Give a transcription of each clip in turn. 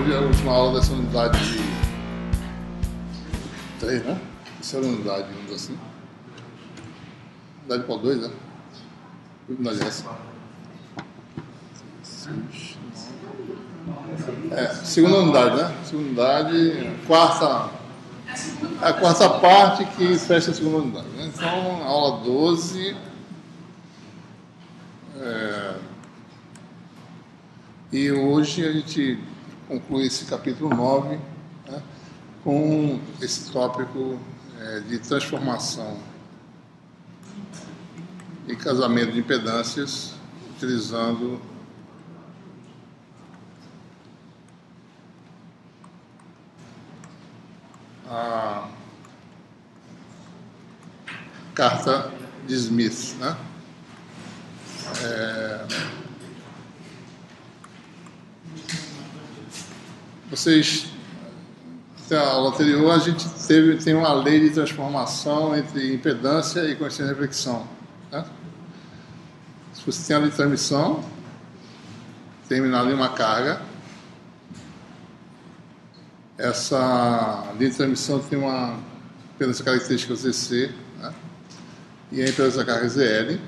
Hoje é a última aula dessa unidade de 3, né? Terceira unidade, digamos assim. Unidade qual 2, né? Que unidade é essa? Segunda unidade, né? Segunda unidade, a quarta parte que fecha a segunda unidade, né? Então, aula 12. E hoje a gente conclui esse capítulo 9, né, com esse tópico de transformação e casamento de impedâncias, utilizando a carta de Smith, né? Na aula anterior, a gente tem uma lei de transformação entre impedância e consciência de reflexão, né? Se você tem a lei de transmissão, terminada em uma carga, essa lei de transmissão tem uma impedância característica ZC, né? E a impedância carga ZL.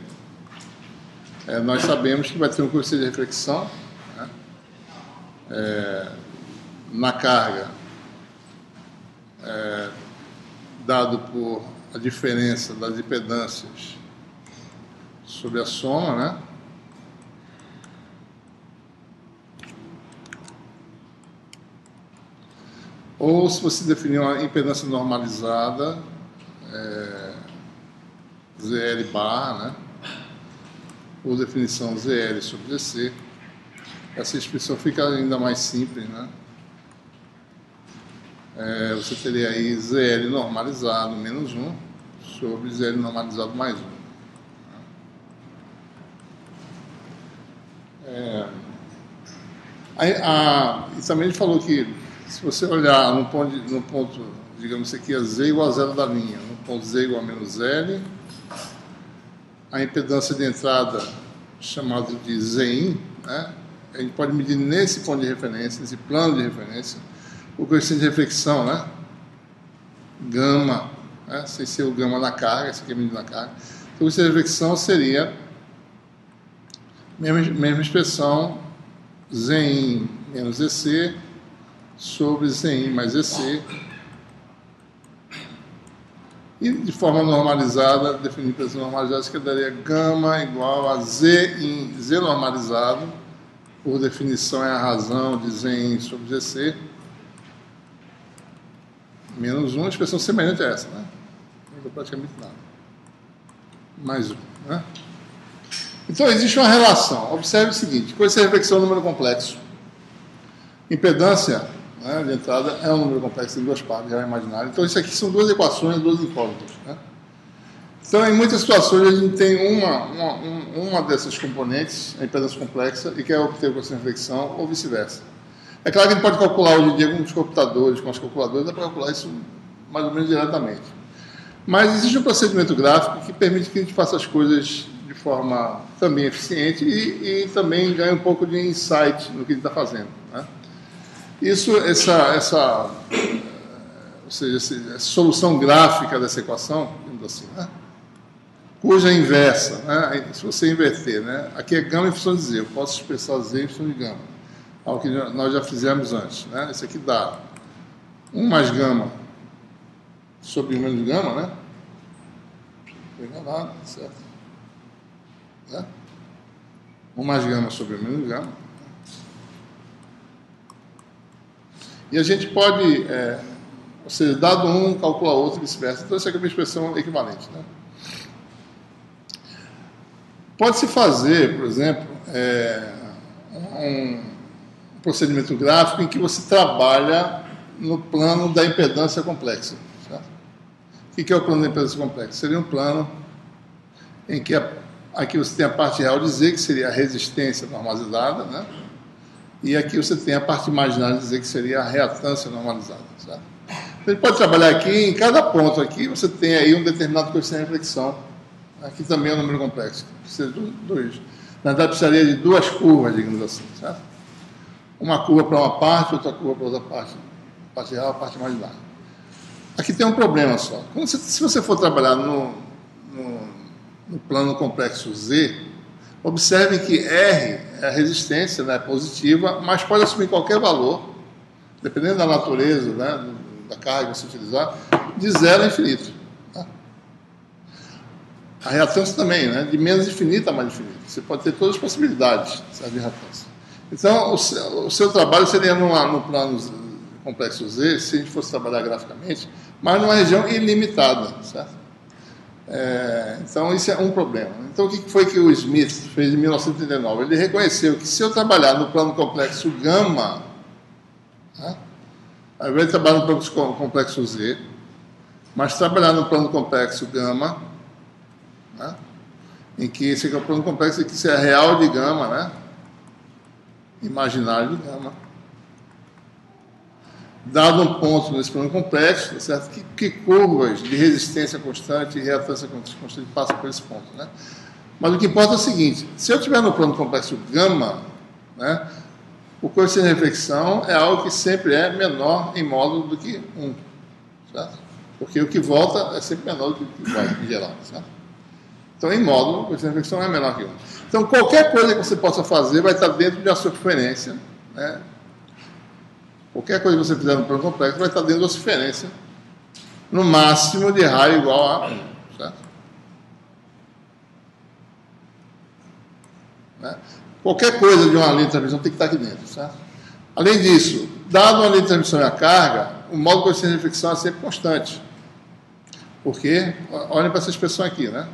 Nós sabemos que vai ter um consciência de reflexão, né? Na carga, dado por a diferença das impedâncias sobre a soma, né? Ou se você definir uma impedância normalizada, ZL barra, né? Ou definição ZL sobre ZC, essa expressão fica ainda mais simples, né? Você teria aí ZL normalizado menos 1 sobre ZL normalizado mais 1. E também ele falou que, se você olhar no ponto, digamos, isso aqui é Z igual a zero da linha, no ponto Z igual a menos L, a impedância de entrada, chamada de Zin, né? A gente pode medir nesse ponto de referência, nesse plano de referência, o coeficiente de reflexão, né? Gama, né? Sem ser o gama na carga, esse aqui é medido na carga. Então, o coeficiente de reflexão seria mesma expressão, Zin menos EC sobre Zin mais EC. E de forma normalizada, definir impedância normalizada, isso que daria gama igual a Z em Z normalizado, por definição é a razão de Zin sobre ZC, menos 1, expressão semelhante a essa, né? Não dá praticamente nada. Mais 1, né? Então, existe uma relação. Observe o seguinte: coeficiente de reflexão é um número complexo. Impedância, né, de entrada é um número complexo, tem duas partes, já é imaginário. Então, isso aqui são duas equações, duas incógnitas, né? Então, em muitas situações, a gente tem uma dessas componentes, a impedância complexa, e quer obter o coeficiente de reflexão, ou vice-versa. É claro que a gente pode calcular hoje em dia com os computadores, com as calculadoras, dá para calcular isso mais ou menos diretamente. Mas existe um procedimento gráfico que permite que a gente faça as coisas de forma também eficiente e também ganhe um pouco de insight no que a gente está fazendo, né? Essa solução gráfica dessa equação, assim, né? Cuja inversa, né? Se você inverter, né? Aqui é gama em função de Z, eu posso expressar Z em função de gama, algo que nós já fizemos antes, né? Isso aqui dá 1 mais gama sobre 1 menos gama, né? Não tem nada, certo? Né? 1 mais gama sobre 1 menos gama. E a gente pode, ou seja, dado um, calcula outro e vice-versa. Então, essa aqui é uma expressão equivalente, né? Pode-se fazer, por exemplo, um procedimento gráfico em que você trabalha no plano da impedância complexa, certo? O que é o plano da impedância complexa? Seria um plano em que aqui você tem a parte real de Z, que seria a resistência normalizada, né? E aqui você tem a parte imaginária de Z, que seria a reatância normalizada, certo? Então, ele pode trabalhar aqui, em cada ponto aqui, você tem aí um determinado coeficiente de reflexão. Aqui também é um número complexo, precisa de dois. Na verdade, precisaria de duas curvas, digamos assim, certo? uma curva para uma parte, outra curva para outra parte, a parte real, a parte imaginária. Aqui tem um problema só. Se você for trabalhar no plano complexo Z, observe que R é a resistência, né, positiva, mas pode assumir qualquer valor, dependendo da natureza, né, da carga que você utilizar, de 0 a infinito. Tá? A reatância também, né, de menos infinito a mais infinito. Você pode ter todas as possibilidades de reatância. Então, o seu trabalho seria no plano complexo Z, se a gente fosse trabalhar graficamente, mas numa região ilimitada, certo? Então, isso é um problema. Então, o que foi que o Smith fez em 1939? Ele reconheceu que se eu trabalhar no plano complexo gama, né, ao invés de trabalhar no plano complexo Z, mas trabalhar no plano complexo gama, né, em que esse aqui é o plano complexo, em que isso é real de gama, né, imaginário de gama, dado um ponto nesse plano complexo, certo? Que curvas de resistência constante e reatância constante passam por esse ponto, né? Mas o que importa é o seguinte: se eu estiver no plano complexo gama, né, o coeficiente de reflexão é algo que sempre é menor em módulo do que 1, certo? Porque o que volta é sempre menor do que o que vai, em geral, certo? Então, em módulo, o coeficiente de reflexão é menor que 1. Então, qualquer coisa que você possa fazer vai estar dentro da sua referência, né? Qualquer coisa que você fizer no plano complexo vai estar dentro da sua referência, no máximo de raio igual a 1, certo? Né? Qualquer coisa de uma linha de transmissão tem que estar aqui dentro, certo? Além disso, dado uma linha de transmissão e a carga, o módulo de coeficiente de reflexão é sempre constante. Porque, olhem para essa expressão aqui, né?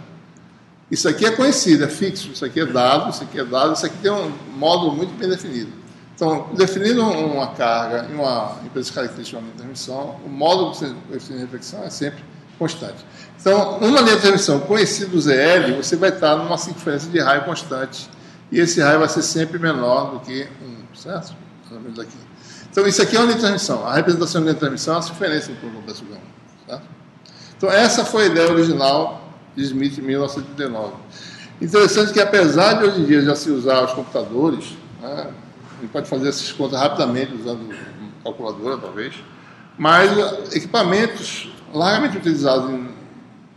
Isso aqui é conhecido, é fixo, isso aqui é dado, isso aqui é dado, isso aqui tem um módulo muito bem definido. Então, definindo uma carga e uma empresa característica de uma linha de transmissão, o módulo de reflexão é sempre constante. Então, numa linha de transmissão conhecida do ZL, você vai estar numa circunferência de raio constante, e esse raio vai ser sempre menor do que 1, certo? Pelo menos aqui. Então, isso aqui é uma linha de transmissão. A representação da linha de transmissão é a circunferência do plano complexo gama, certo? Então, essa foi a ideia original de Smith em 1939. Interessante que, apesar de hoje em dia já se usar os computadores, né, a gente pode fazer essas contas rapidamente usando calculadora, talvez, mas equipamentos largamente utilizados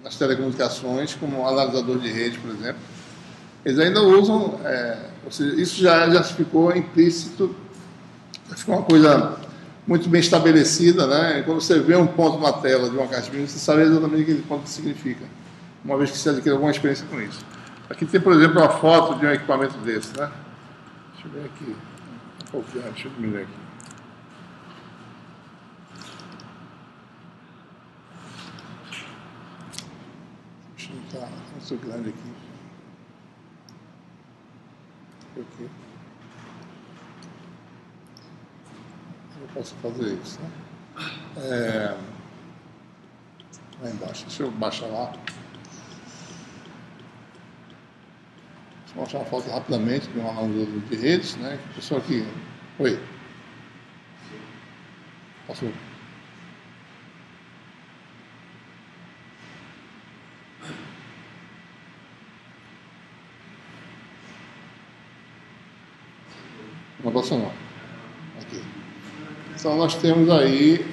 nas telecomunicações, como analisador de rede, por exemplo, eles ainda usam, ou seja, isso já ficou implícito, ficou uma coisa muito bem estabelecida, né? E quando você vê um ponto na tela de uma caixa de você sabe exatamente aquele ponto que significa, uma vez que você adquire alguma experiência com isso. Aqui tem, por exemplo, uma foto de um equipamento desse, né? Deixa eu ver aqui. Deixa eu diminuir aqui. Deixa eu botar muito grande aqui. Ok. Eu posso fazer isso, né? Lá embaixo. Deixa eu baixar lá. Vou mostrar uma foto rapidamente de um analisador de redes, né? Pessoal aqui. Oi. Posso? Não posso não. Aqui. Então nós temos aí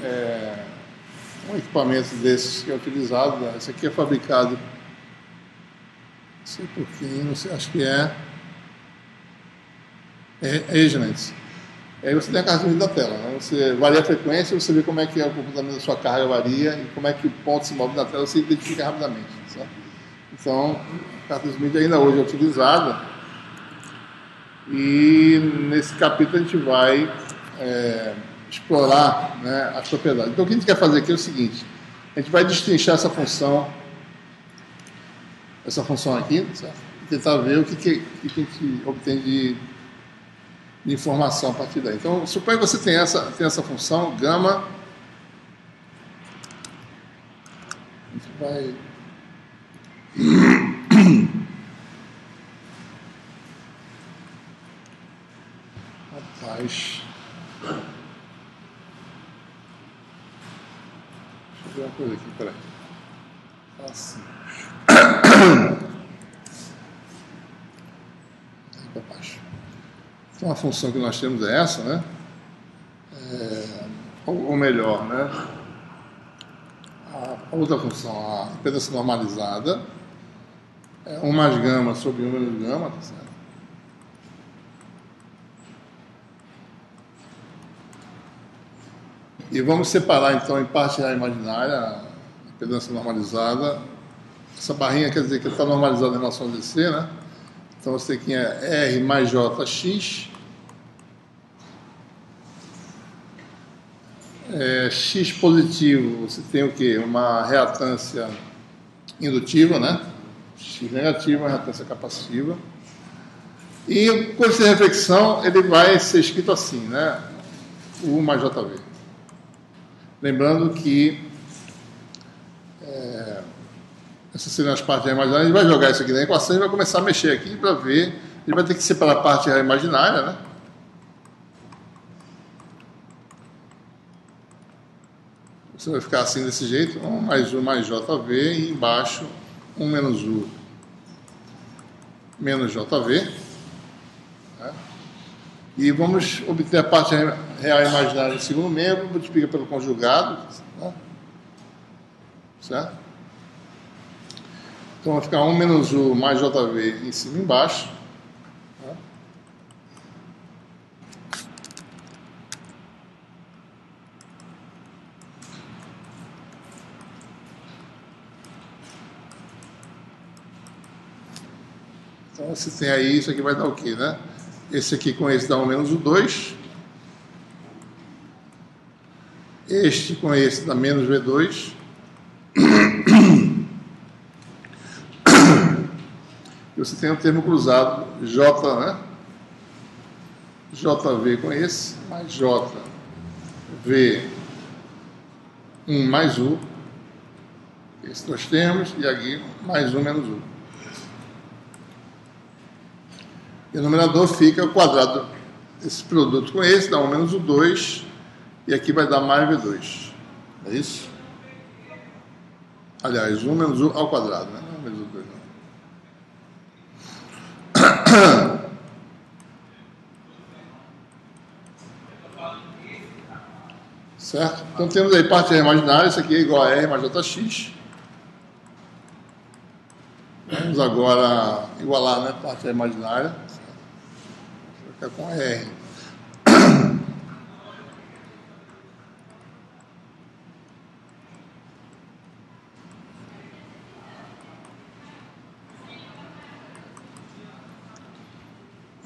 um equipamento desses que é utilizado. Né? Esse aqui é fabricado. Não sei por quem, não sei, acho que é Agents. Aí você tem a carga da tela, né? Você varia a frequência, você vê como é que é o comportamento da sua carga varia e como é que o ponto se move na tela, você identifica rapidamente. Certo? Então, a carta Smith ainda hoje é utilizada e nesse capítulo a gente vai explorar, né, as propriedades. Então, o que a gente quer fazer aqui é o seguinte: a gente vai destrinchar essa função aqui, certo? E tentar ver o que a gente obtém de informação a partir daí. Então, suponha que você tem essa função, gama. A gente vai... Rapaz... Deixa eu ver uma coisa aqui, peraí. Assim. Para baixo. Então a função que nós temos é essa, né? ou melhor, né? A outra função, a impedância normalizada, é 1 mais gama sobre 1 menos gama, tá certo? E vamos separar então em parte real imaginária, a impedância normalizada. Essa barrinha quer dizer que está normalizada em relação ao DC, né? Então você tem que é R mais JX. X positivo, você tem o quê? Uma reatância indutiva, né? X negativa, uma reatância capacitiva. E com essa reflexão, ele vai ser escrito assim, né? U mais JV. Lembrando que essas seriam as partes reais imaginárias. Ele vai jogar isso aqui na equação e vai começar a mexer aqui para ver. Ele vai ter que separar a parte real imaginária, né? Você vai ficar assim desse jeito, 1 mais U mais JV, e embaixo 1 menos U menos JV. Né? E vamos obter a parte real imaginária do segundo membro, multiplica pelo conjugado. Né? Certo? Então vai ficar 1 menos U mais JV em cima e embaixo. Né? Então você tem aí, isso aqui vai dar o quê, né? Esse aqui com esse dá 1 menos U2. Este com esse dá menos V2. E você tem o termo cruzado J, né? JV com esse, mais JV1 mais U. Esses dois termos, e aqui mais 1 menos U. E o numerador fica o quadrado desse produto com esse, dá 1 menos U2, e aqui vai dar mais V2. É isso? Aliás, 1 menos U ao quadrado, né? 1 menos U2, não. Certo? Então temos aí parte imaginária, isso aqui é igual a R mais JX. Vamos agora igualar, né? Parte imaginária. Vai ficar com R.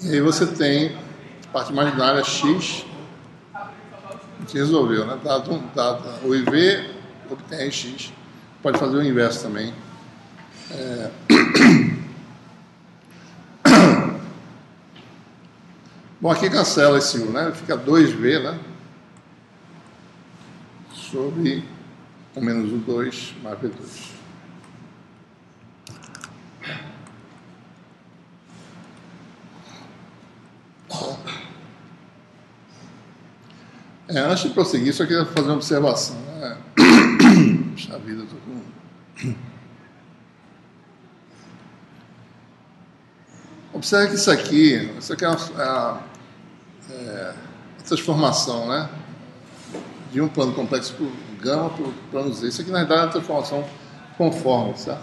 E aí você tem parte imaginária X. A gente resolveu, né? Dado o IV, obtém X. Pode fazer o inverso também. Bom, aqui cancela esse U, né? Fica 2V, né? Sobre 1 menos U2 mais V2. Antes de prosseguir, só queria fazer uma observação. Né? Puxa vida, eu tô com... Observe que isso aqui é a transformação, né? De um plano complexo para o gama para o plano Z. Isso aqui, na verdade, é uma transformação conforme, certo?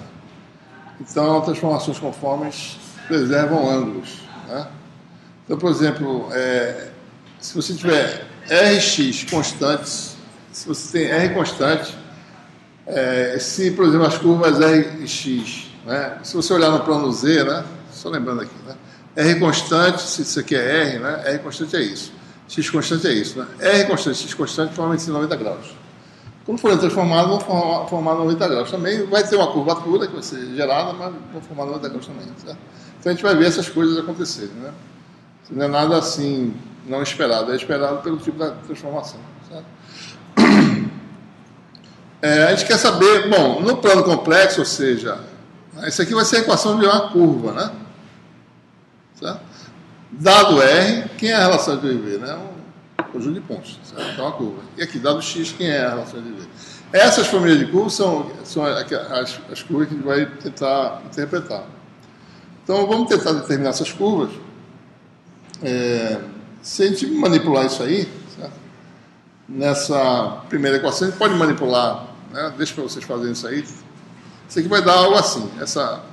Então, transformações conformes preservam ângulos. Né? Então, por exemplo, se você tiver Rx constantes, se você tem R constante, se, por exemplo, as curvas Rx, né? Se você olhar no plano Z, né? Só lembrando aqui, né? R constante, se isso aqui é R, né? R constante é isso. X constante é isso, né? R constante, X constante formam esse 90 graus. Quando forem transformados, vão formar 90 graus. Também vai ter uma curvatura que vai ser gerada, mas vão formar 90 graus também, certo? Então a gente vai ver essas coisas acontecerem, né? Não é nada assim não esperado, é esperado pelo tipo da transformação, certo? A gente quer saber, bom, no plano complexo, ou seja, isso aqui vai ser a equação de uma curva, né? Certo? Dado R, quem é a relação entre IV? Né? Um conjunto de pontos, certo? Então, uma curva. E aqui, dado X, quem é a relação entre IV? Essas famílias de curvas são as curvas que a gente vai tentar interpretar. Então, vamos tentar determinar essas curvas. Se a gente manipular isso aí, certo? nessa primeira equação, a gente pode manipular, né? Deixa para vocês fazerem isso aí. Isso aqui vai dar algo assim, essa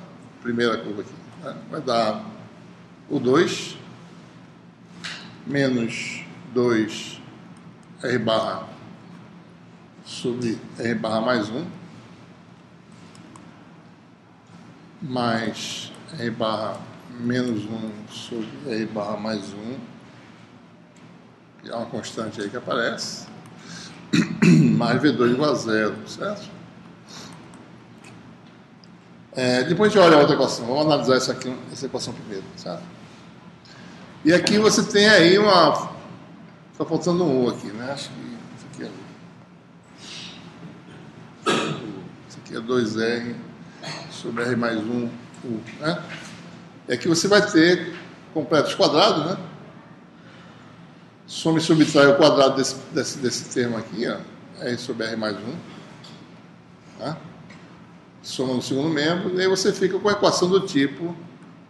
primeira curva aqui, né? Vai dar o 2 menos 2 R barra sobre R barra mais 1 mais R barra menos 1 sobre R barra mais 1, que é uma constante aí que aparece, mais V2 igual a 0, certo? Depois a gente olha a outra equação. Vamos analisar essa equação primeiro, certo? E aqui você tem aí uma... Está faltando um U aqui, né? Acho que isso aqui é U. Isso aqui é 2R sobre R mais 1, U, né? E aqui você vai ter completos quadrados, né? Soma e subtrai o quadrado desse termo aqui, ó, R sobre R mais 1. Tá? Soma no segundo membro, e aí você fica com a equação do tipo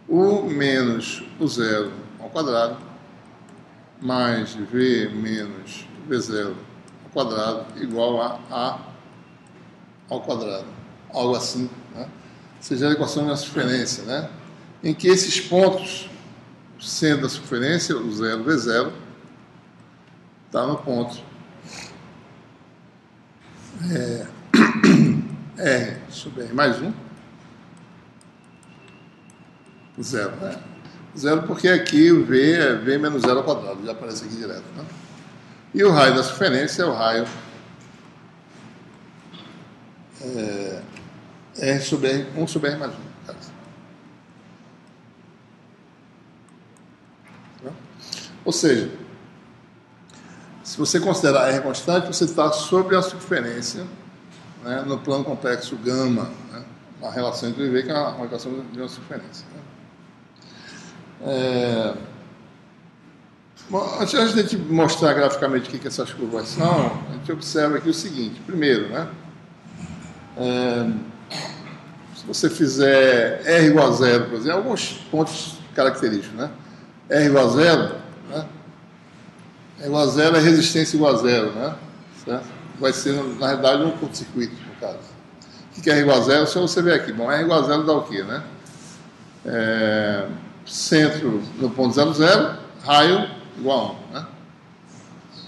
U menos o zero ao quadrado mais V menos V0 ao quadrado igual a A ao quadrado. Algo assim, né? Seja a equação da circunferência, né? Em que esses pontos, sendo a circunferência, o 0, V0, está no ponto R sobre R mais 1, 0, né? 0 porque aqui o V é V menos 0 ao quadrado, já aparece aqui direto, né? E o raio da circunferência é o raio R sobre R, 1 sobre R mais 1, no caso. Tá? Ou seja, se você considerar R constante, você está sobre a circunferência, né, no plano complexo gama, né, uma relação entre V, que é uma equação de uma circunferência. Né? Bom, antes de a gente mostrar graficamente o que essas curvas são, a gente observa aqui o seguinte. Primeiro, né, se você fizer R igual a 0, por exemplo, alguns pontos característicos, né? R igual a 0, né? R igual a 0 é resistência igual a 0, né? Certo? Vai ser, na realidade, um curto-circuito, no caso. O que é R igual a 0? Só você ver aqui. Bom, R igual a 0 dá o quê, né? Centro no ponto 0, 0, raio igual a 1, né?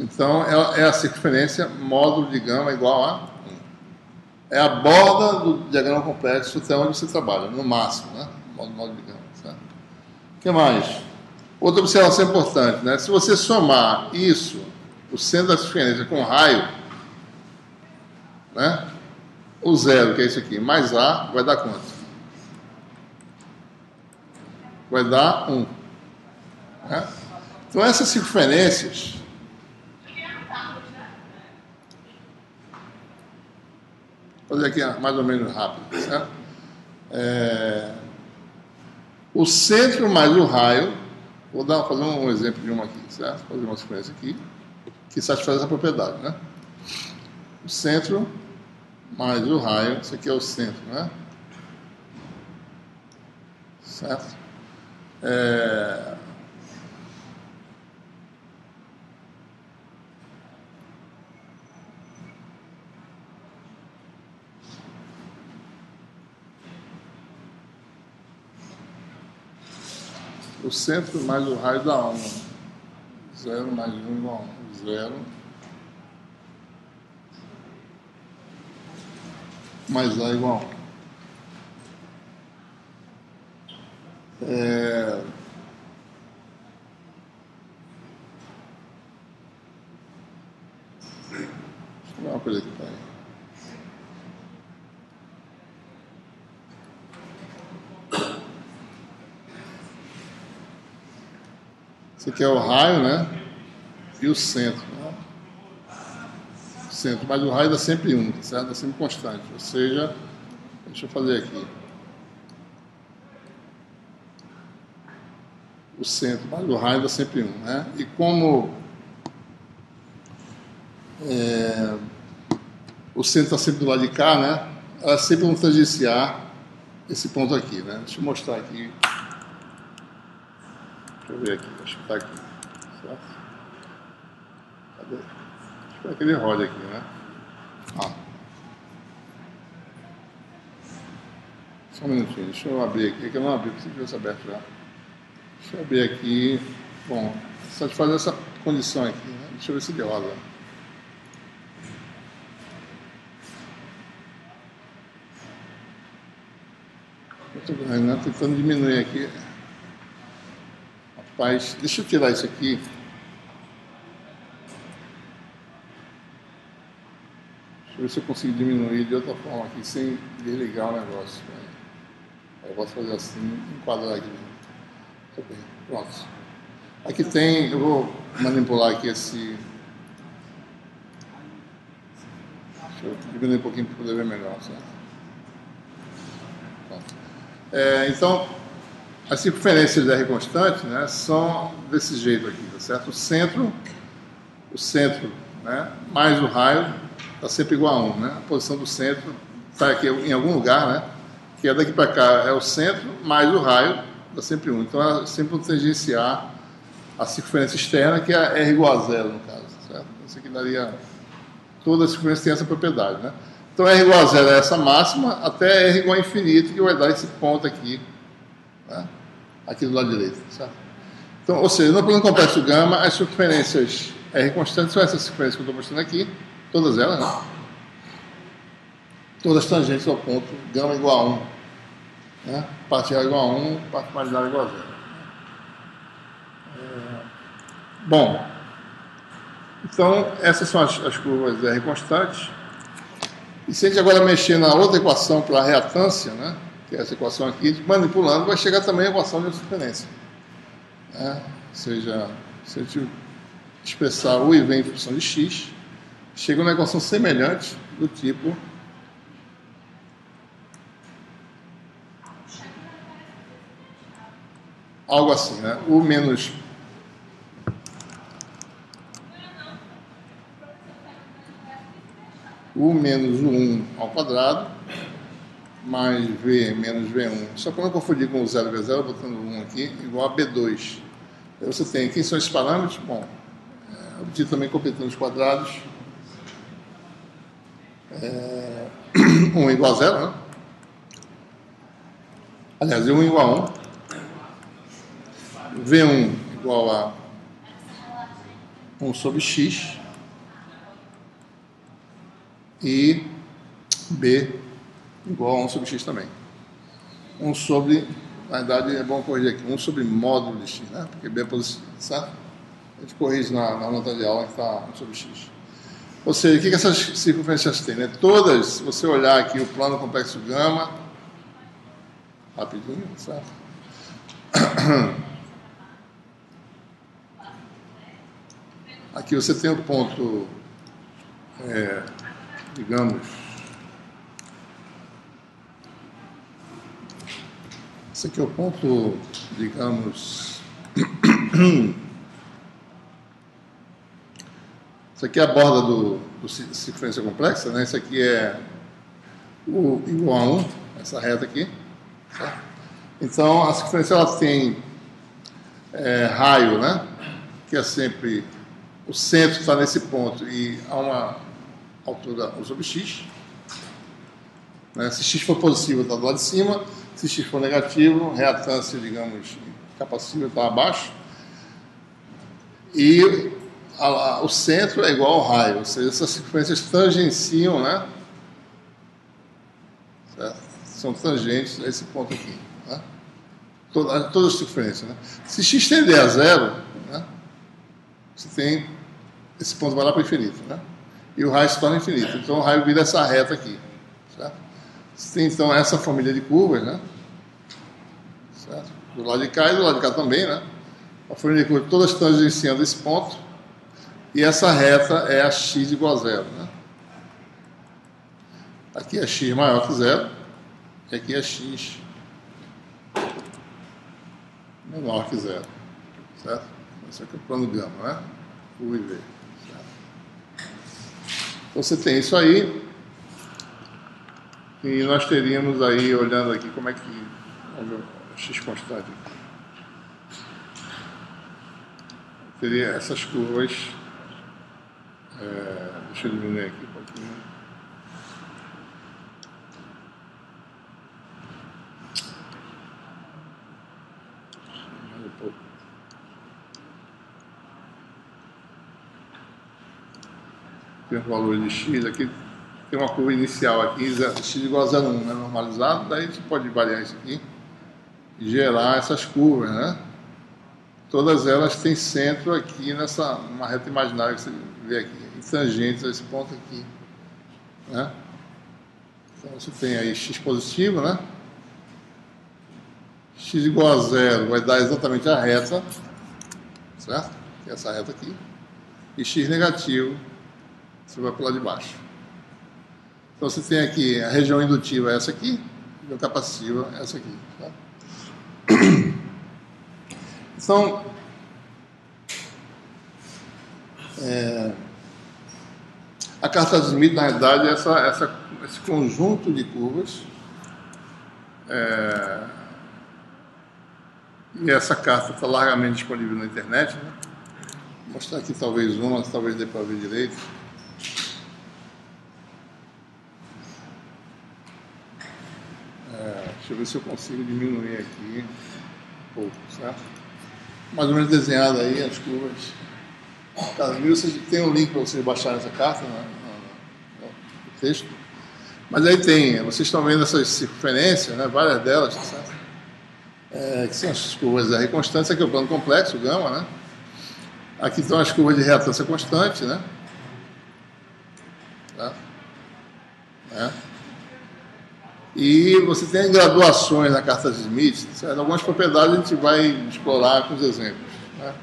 Então, é a circunferência módulo de gama igual a 1. É a borda do diagrama complexo até onde você trabalha, no máximo, né? Módulo de gama, certo? O que mais? Outra observação importante, né? Se você somar isso, o centro da circunferência com o raio, né? O 0, que é isso aqui, mais A, vai dar quanto? Vai dar 1. Né? Então, essas circunferências... Vou fazer aqui mais ou menos rápido, certo? O centro mais o raio... Vou fazer um exemplo de uma aqui, certo? Fazer uma circunferência aqui, que satisfaz essa propriedade, né? O centro mais o raio, isso aqui é o centro, né? Certo? O centro mais o raio dá 1. 0 mais 1 igual a 1. 0 mais A igual a 1. Deixa eu ver uma coisa aqui para aí. Esse aqui é o raio, né? E o centro. Né? O centro, mas o raio dá sempre 1, certo? Dá sempre constante. Ou seja, deixa eu fazer aqui. O centro, mas o raio dá sempre 1, né? E como o centro está sempre do lado de cá, né? Elas sempre vão tangenciar esse ponto aqui, né? Deixa eu mostrar aqui. Deixa eu ver aqui, acho que está aqui. Certo? Cadê? Deixa eu Espero que ele rode aqui, né? Ah. Só um minutinho, deixa eu abrir aqui, que eu não abri, preciso ver se aberto já. Deixa eu abrir aqui. Bom, satisfazer essa condição aqui, né? Deixa eu ver se deu roda. Muito grande, né? Tentando diminuir aqui. Rapaz, deixa eu tirar isso aqui. Deixa eu ver se eu consigo diminuir de outra forma aqui, sem desligar o negócio. Eu posso fazer assim, enquadrar aqui. Muito bem, pronto. Aqui tem, eu vou manipular aqui esse... Deixa eu diminuir um pouquinho para poder ver melhor, certo? Pronto. Então, as circunferências da R constante, né, são desse jeito aqui, tá certo? O centro, né, mais o raio, está sempre igual a 1, né? A posição do centro está aqui em algum lugar, né? Que é daqui para cá é o centro, mais o raio, dá sempre 1. Então, ela sempre vai tangenciar a circunferência externa, que é R igual a 0, no caso, certo? Isso aqui daria... Toda a circunferência tem essa propriedade, né? Então, R igual a 0 é essa máxima, até R igual a infinito, que vai dar esse ponto aqui, né? Aqui do lado direito, certo? Então, ou seja, no plano complexo gama, as circunferências R constantes são essas circunferências que eu estou mostrando aqui, todas elas, né? Todas tangentes ao ponto gama igual a 1, né? Parte A igual a 1, parte marginal igual a 0. Bom, então essas são as curvas R constantes. E se a gente agora mexer na outra equação para a reatância, né? Que é essa equação aqui, manipulando, vai chegar também a equação de circunferência. Né? Ou seja, se a gente expressar U e V em função de x, chega uma equação semelhante do tipo algo assim, né? U menos U1 ao quadrado mais V menos V1. Só que eu não confundir com o 0 V0, botando 1 aqui, igual a B2. Aí você tem, quem são esses parâmetros? Bom, obtido também completando os quadrados. 1 igual a 0, né? Aliás, 1 igual a 1. V1 igual a 1 sobre x. E B igual a 1 sobre x também. 1 sobre, na verdade é bom corrigir aqui, 1 sobre módulo de x, né? Porque B é positivo, certo? A gente corrige na nota de aula que está 1 sobre x. Ou seja, o que essas circunferências têm? Né? Todas, se você olhar aqui o plano complexo gama, rapidinho, certo? Aqui você tem o ponto, digamos, esse aqui é o ponto, digamos, isso aqui é a borda do circunferência complexa, né? Isso aqui é U igual a 1, essa reta aqui. Tá? Então, a circunferência ela tem raio, né? Que é sempre, o centro está nesse ponto e a uma altura 1 sobre x. Né? Se x for positivo, está do lado de cima. Se x for negativo, reatância, digamos, capacitiva está abaixo. E o centro é igual ao raio, ou seja, essas circunferências tangenciam, né? Certo? São tangentes a esse ponto aqui. Né? Todas as circunferências. Né? Se x tender a 0, né? Você tem esse ponto vai lá para o infinito. Né? E o raio se torna infinito. Então o raio vira essa reta aqui. Certo? Você tem então essa família de curvas, né? Certo? Do lado de cá e do lado de cá também, né? A família de curvas todas tangenciando esse ponto. E essa reta é a x igual a 0. Né? Aqui é x maior que 0. E aqui é x menor que 0. Certo? Esse aqui é o plano gama, né? U e V. Certo? Então você tem isso aí. E nós teríamos aí, olhando aqui, como é que... Vamos ver o x constante aqui. Teria essas curvas... Deixa eu diminuir aqui um pouquinho. Mais um pouco. Tem o valor de x aqui. Tem uma curva inicial aqui, x igual a 0,1, né, normalizado. Daí a gente pode variar isso aqui e gerar essas curvas, né? Todas elas têm centro aqui nessa uma reta imaginária que você vê aqui, em tangentes a esse ponto aqui, né? Então você tem aí x positivo, né? X igual a 0 vai dar exatamente a reta, certo? Que é essa reta aqui. E x negativo, você vai para lá de baixo. Então você tem aqui a região indutiva, essa aqui, e a região capacitiva, essa aqui. Tá? Então, a carta de Smith, na realidade, é esse conjunto de curvas. E essa carta está largamente disponível na internet. Né? Vou mostrar aqui talvez uma, talvez dê para ver direito. Deixa eu ver se eu consigo diminuir aqui um pouco, certo? Mais ou menos desenhado aí as curvas. Caso vocês tem um link para vocês baixarem essa carta no texto. Mas aí tem, vocês estão vendo essas circunferências, né? Várias delas, certo? Que são as curvas R constantes, aqui é o plano complexo, o gama, né? Aqui estão as curvas de reatância constante, né? Tá? E você tem graduações na carta de Smith, certo? Algumas propriedades a gente vai explorar com os exemplos. Né?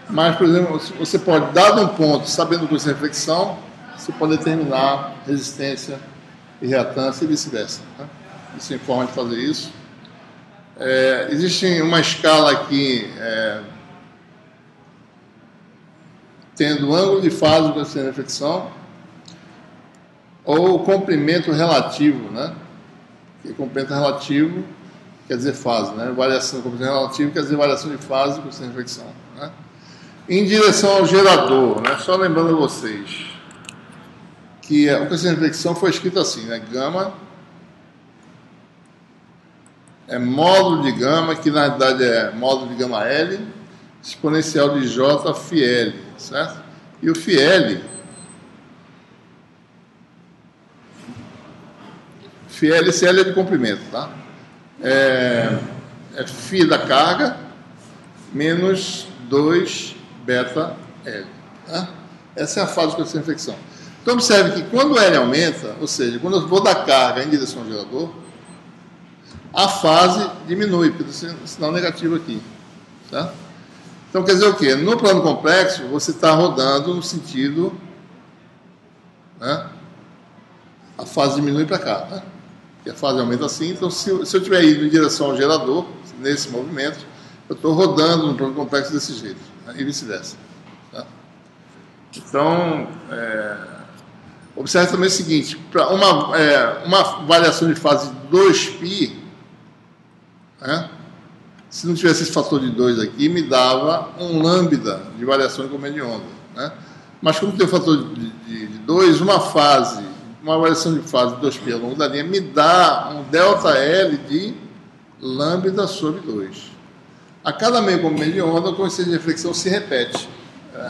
Mas, por exemplo, você pode, dado um ponto, sabendo o curso de reflexão, você pode determinar resistência e reatância e vice-versa. Né? Isso é forma de fazer isso. Existe uma escala aqui tendo ângulo de fase do curso de reflexão ou comprimento relativo, né? Que comprimento relativo quer dizer fase, né? Variação do comprimento relativo quer dizer variação de fase com sem reflexão, né? Em direção ao gerador, né? Só lembrando a vocês que o coeficiente de reflexão foi escrito assim, né? Gama é módulo de gama, que na verdade é módulo de gama L, exponencial de J φL, certo? E o φL esse L é de comprimento, tá? É φ da carga menos 2 beta L. Tá? Essa é a fase de coeficiente de reflexão. Então, observe que quando o L aumenta, ou seja, quando eu vou dar carga em direção ao gerador, a fase diminui, porque tem um sinal negativo aqui. Tá? Então, quer dizer o quê? No plano complexo, você está rodando no sentido... Né? A fase diminui para cá, né? E a fase aumenta assim. Então, se eu estiver indo em direção ao gerador, nesse movimento, eu estou rodando no plano complexo desse jeito, né? E vice-versa. Tá? Então, observe também o seguinte, para uma variação de fase de 2π, né? Se não tivesse esse fator de 2 aqui, me dava um lambda de variação de comprimento de onda. Né? Mas como tem o fator de 2, uma variação de fase de 2π ao longo da linha me dá um ΔL de lambda sobre 2. A cada meio comprimento de onda, o coeficiente de reflexão se repete.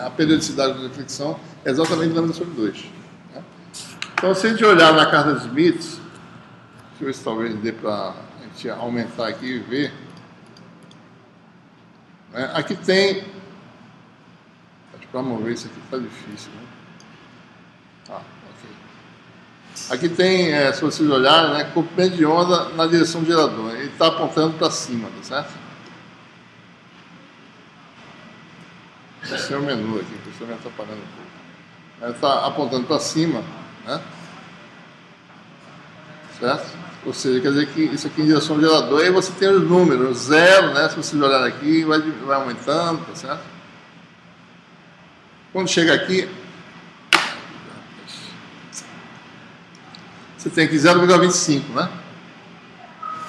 A periodicidade da reflexão é exatamente lambda sobre 2. Né? Então, se a gente olhar na carta de Smith, deixa eu ver se talvez dê para a gente aumentar aqui e ver. Né? Aqui tem... Para mover isso aqui está difícil, né? Ok. Aqui tem, se vocês olharem, né, comprimento de onda na direção do gerador. Ele está apontando para cima, tá certo? Esse é o menu aqui, que está me atrapalhando um pouco. Ele está apontando para cima, né? Certo? Ou seja, quer dizer que isso aqui em direção ao gerador. Aí você tem os números, 0, né? Se vocês olharem aqui, vai aumentando, tá certo? Quando chega aqui, você tem aqui 0,25, né?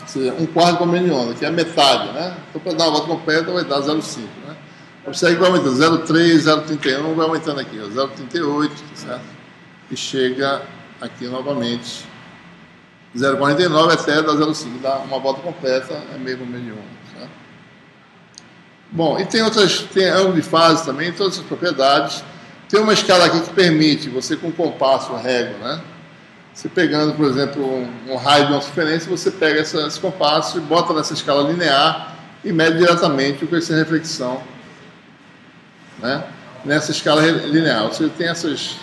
Ou seja, um quarto de comprimento de onda, que é a metade, né? Então, para dar uma volta completa, vai dar 0,5, né? Observe que vai aumentando, 0,3, 0,31, vai aumentando aqui, 0,38, certo? e chega aqui novamente 0,49 até dar 0,5, dá uma volta completa, é meio de 1. Certo? Bom, e tem ângulo de fase também, todas essas propriedades. Tem uma escala aqui que permite você com compasso, régua, né? Você pegando, por exemplo, um raio de uma circunferência, você pega esse compasso e bota nessa escala linear e mede diretamente o coeficiente de reflexão, né? Nessa escala linear. Você tem essas,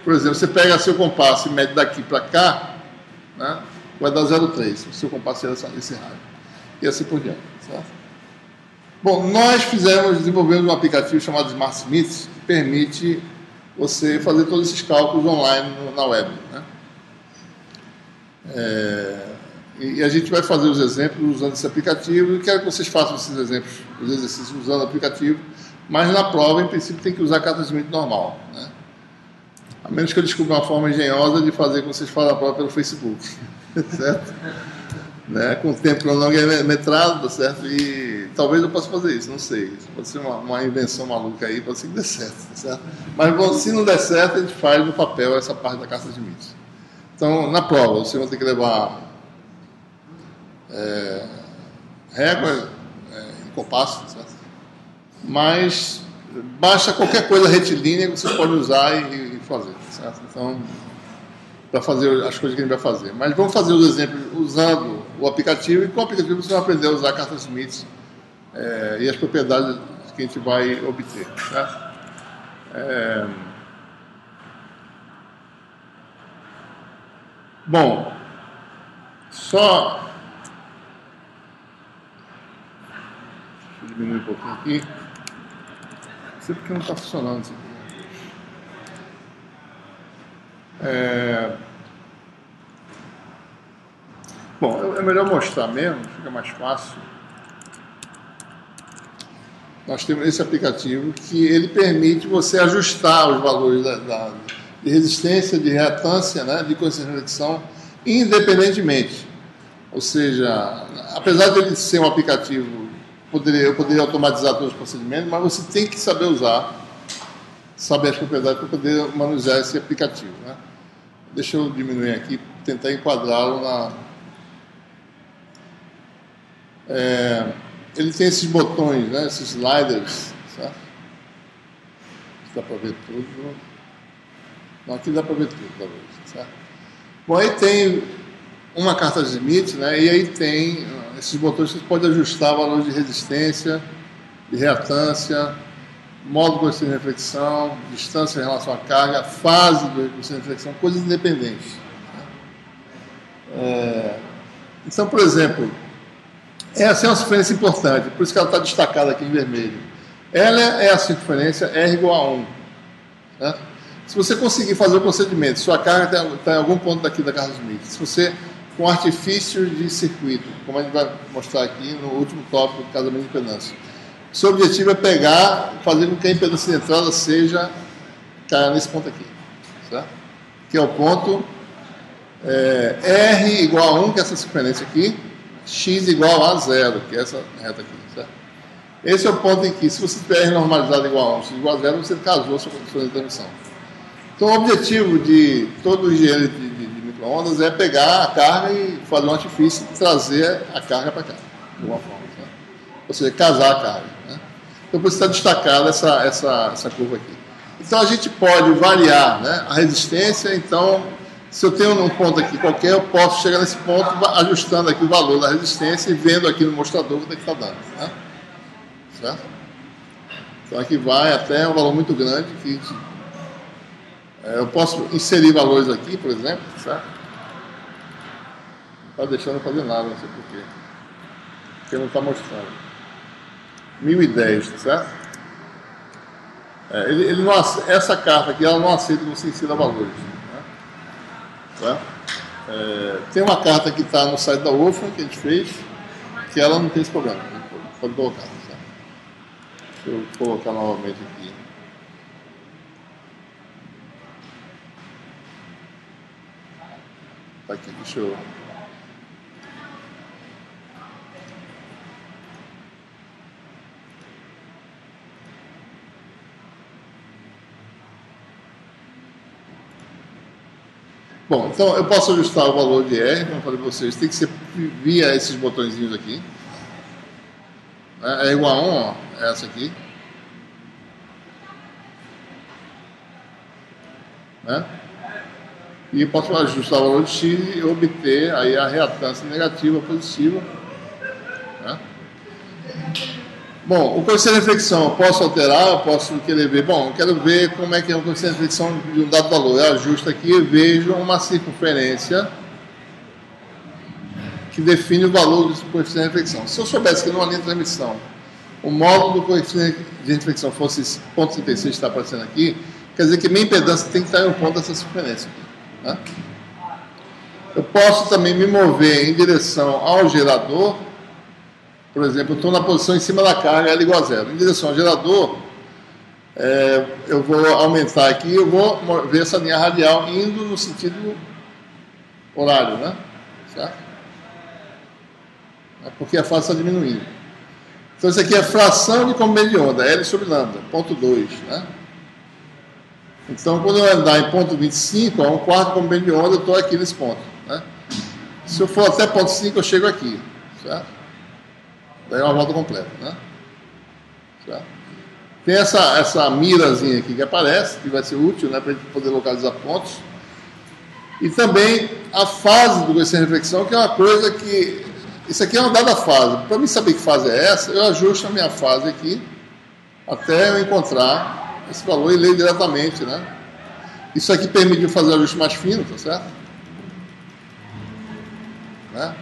por exemplo, você pega seu compasso e mede daqui para cá, né? Vai dar 0,3, o seu compasso é esse raio. E assim por diante, certo? Bom, nós desenvolvemos um aplicativo chamado SmartSmith, que permite você fazer todos esses cálculos online na web, né? E a gente vai fazer os exemplos usando esse aplicativo, e quero que vocês façam esses exemplos, os exercícios usando o aplicativo, mas na prova, em princípio, tem que usar a carta de Smith normal, né? A menos que eu descubra uma forma engenhosa de fazer com que vocês façam a prova pelo Facebook, certo? Né? Com o tempo cronometrado, certo? E talvez eu possa fazer isso, não sei. Pode ser uma invenção maluca aí, pode ser que dê certo, certo? Mas bom, se não der certo, a gente faz no papel essa parte da carta de Smith. Então, na prova, você vai ter que levar régua e compasso, certo? Mas basta qualquer coisa retilínea que você pode usar e fazer, certo? Então, para fazer as coisas que a gente vai fazer. Mas vamos fazer os exemplos usando o aplicativo, e com o aplicativo você vai aprender a usar a carta Smith e as propriedades que a gente vai obter, certo? Bom, só... Deixa eu diminuir um pouquinho aqui. Não sei porque não está funcionando isso aqui. Bom, é melhor mostrar mesmo, fica mais fácil. Nós temos esse aplicativo que ele permite você ajustar os valores de resistência, de reatância, né, de coeficiente de reflexão, independentemente. Ou seja, apesar de ele ser um aplicativo, eu poderia automatizar todos os procedimentos, mas você tem que saber usar, saber as propriedades para poder manusear esse aplicativo, né? Deixa eu diminuir aqui, tentar enquadrá-lo na... ele tem esses botões, né, esses sliders, certo? Dá para ver tudo. Não, aqui dá para ver tudo, talvez, certo? Bom, aí tem uma carta de Smith, né, e aí tem esses botões que você pode ajustar valores de resistência, de reatância, modo de coeficiente de reflexão, distância em relação à carga, fase do coeficiente de reflexão, coisas independentes. Então, por exemplo, essa é uma circunferência importante, por isso que ela está destacada aqui em vermelho. Ela é a circunferência R igual a 1. Certo? Se você conseguir fazer o procedimento, sua carga está em algum ponto daqui da carta Smith, se você, com artifícios de circuito, como a gente vai mostrar aqui no último tópico do casamento de impedância, seu objetivo é fazer com que a impedância de entrada caia nesse ponto aqui, certo? Que é o ponto R igual a 1, que é essa circunferência aqui, x igual a 0, que é essa reta aqui, certo? Esse é o ponto em que, se você tiver R normalizado igual a 1, x igual a 0, você casou sua determinação. Então, o objetivo de todo o engenheiro de micro-ondas é pegar a carga e fazer um artifício e trazer a carga para cá, de alguma forma, certo? Ou seja, casar a carga, né? Então, por isso está destacada essa curva aqui. Então, a gente pode variar, né, a resistência. Então, se eu tenho um ponto aqui qualquer, eu posso chegar nesse ponto ajustando aqui o valor da resistência e vendo aqui no mostrador o que está dando, né? Certo? Então, aqui vai até um valor muito grande que eu posso inserir valores aqui, por exemplo, certo? Não está deixando fazer nada, não sei porquê. Porque não está mostrando. 1010, certo? Ele não, essa carta aqui, ela não aceita que você insira valores, né? Certo? Tem uma carta que está no site da Wolfram, que a gente fez, que ela não tem esse problema. Pode colocar, certo? Deixa eu colocar novamente aqui. Tá aqui, deixa eu... Bom, então eu posso ajustar o valor de R, como eu falei para vocês, tem que ser via esses botõezinhos aqui. É igual a 1, ó, essa aqui. Né? E eu posso ajustar o valor de X e obter aí a reatância negativa ou positiva. Né? Bom, o coeficiente de reflexão eu posso alterar, eu posso querer ver. Bom, eu quero ver como é que é o coeficiente de reflexão de um dado valor. Eu ajusto aqui e vejo uma circunferência que define o valor do coeficiente de reflexão. Se eu soubesse que numa linha de transmissão o módulo do coeficiente de reflexão fosse esse ponto 36 que está aparecendo aqui, quer dizer que minha impedância tem que estar em um ponto dessa circunferência. Né? Eu posso também me mover em direção ao gerador. Por exemplo, eu estou na posição em cima da carga L igual a zero. Em direção ao gerador, eu vou aumentar aqui, eu vou ver essa linha radial indo no sentido horário, né? Certo? Porque a fase está diminuindo. Então, isso aqui é fração de comprimento de onda, L sobre lambda, ponto 2, né? Então, quando eu andar em ponto 25, a 1/4 comprimento de onda, eu estou aqui nesse ponto, né? Se eu for até ponto 5, eu chego aqui, certo? Daí é uma volta completa, né? Certo? Tem essa mirazinha aqui que aparece, que vai ser útil, né, para a gente poder localizar pontos. E também a fase do coeficiente de reflexão, que é uma coisa que... Isso aqui é uma dada fase. Para mim saber que fase é essa, eu ajusto a minha fase aqui até eu encontrar esse valor e ler diretamente, né? Isso aqui permite fazer o ajuste mais fino, tá certo? Né?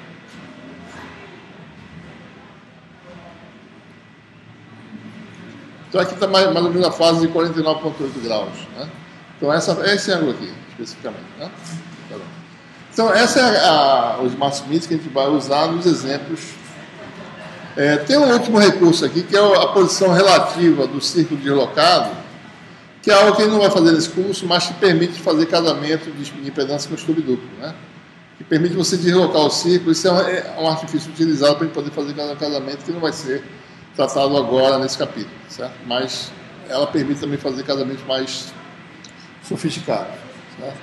Então aqui está mais ou menos a fase de 49,8 graus. Né? Então é esse ângulo aqui, especificamente. Né? Então essa é os Smart Smiths que a gente vai usar nos exemplos. Tem um último recurso aqui, que é a posição relativa do círculo deslocado, que é algo que ele não vai fazer nesse curso, mas que permite fazer casamento de impedância com estudo duplo. Né? Que permite você deslocar o círculo. Isso é um artifício utilizado para a gente poder fazer casamento que não vai ser tratado agora nesse capítulo, certo? Mas ela permite também fazer casamentos mais sofisticados, certo?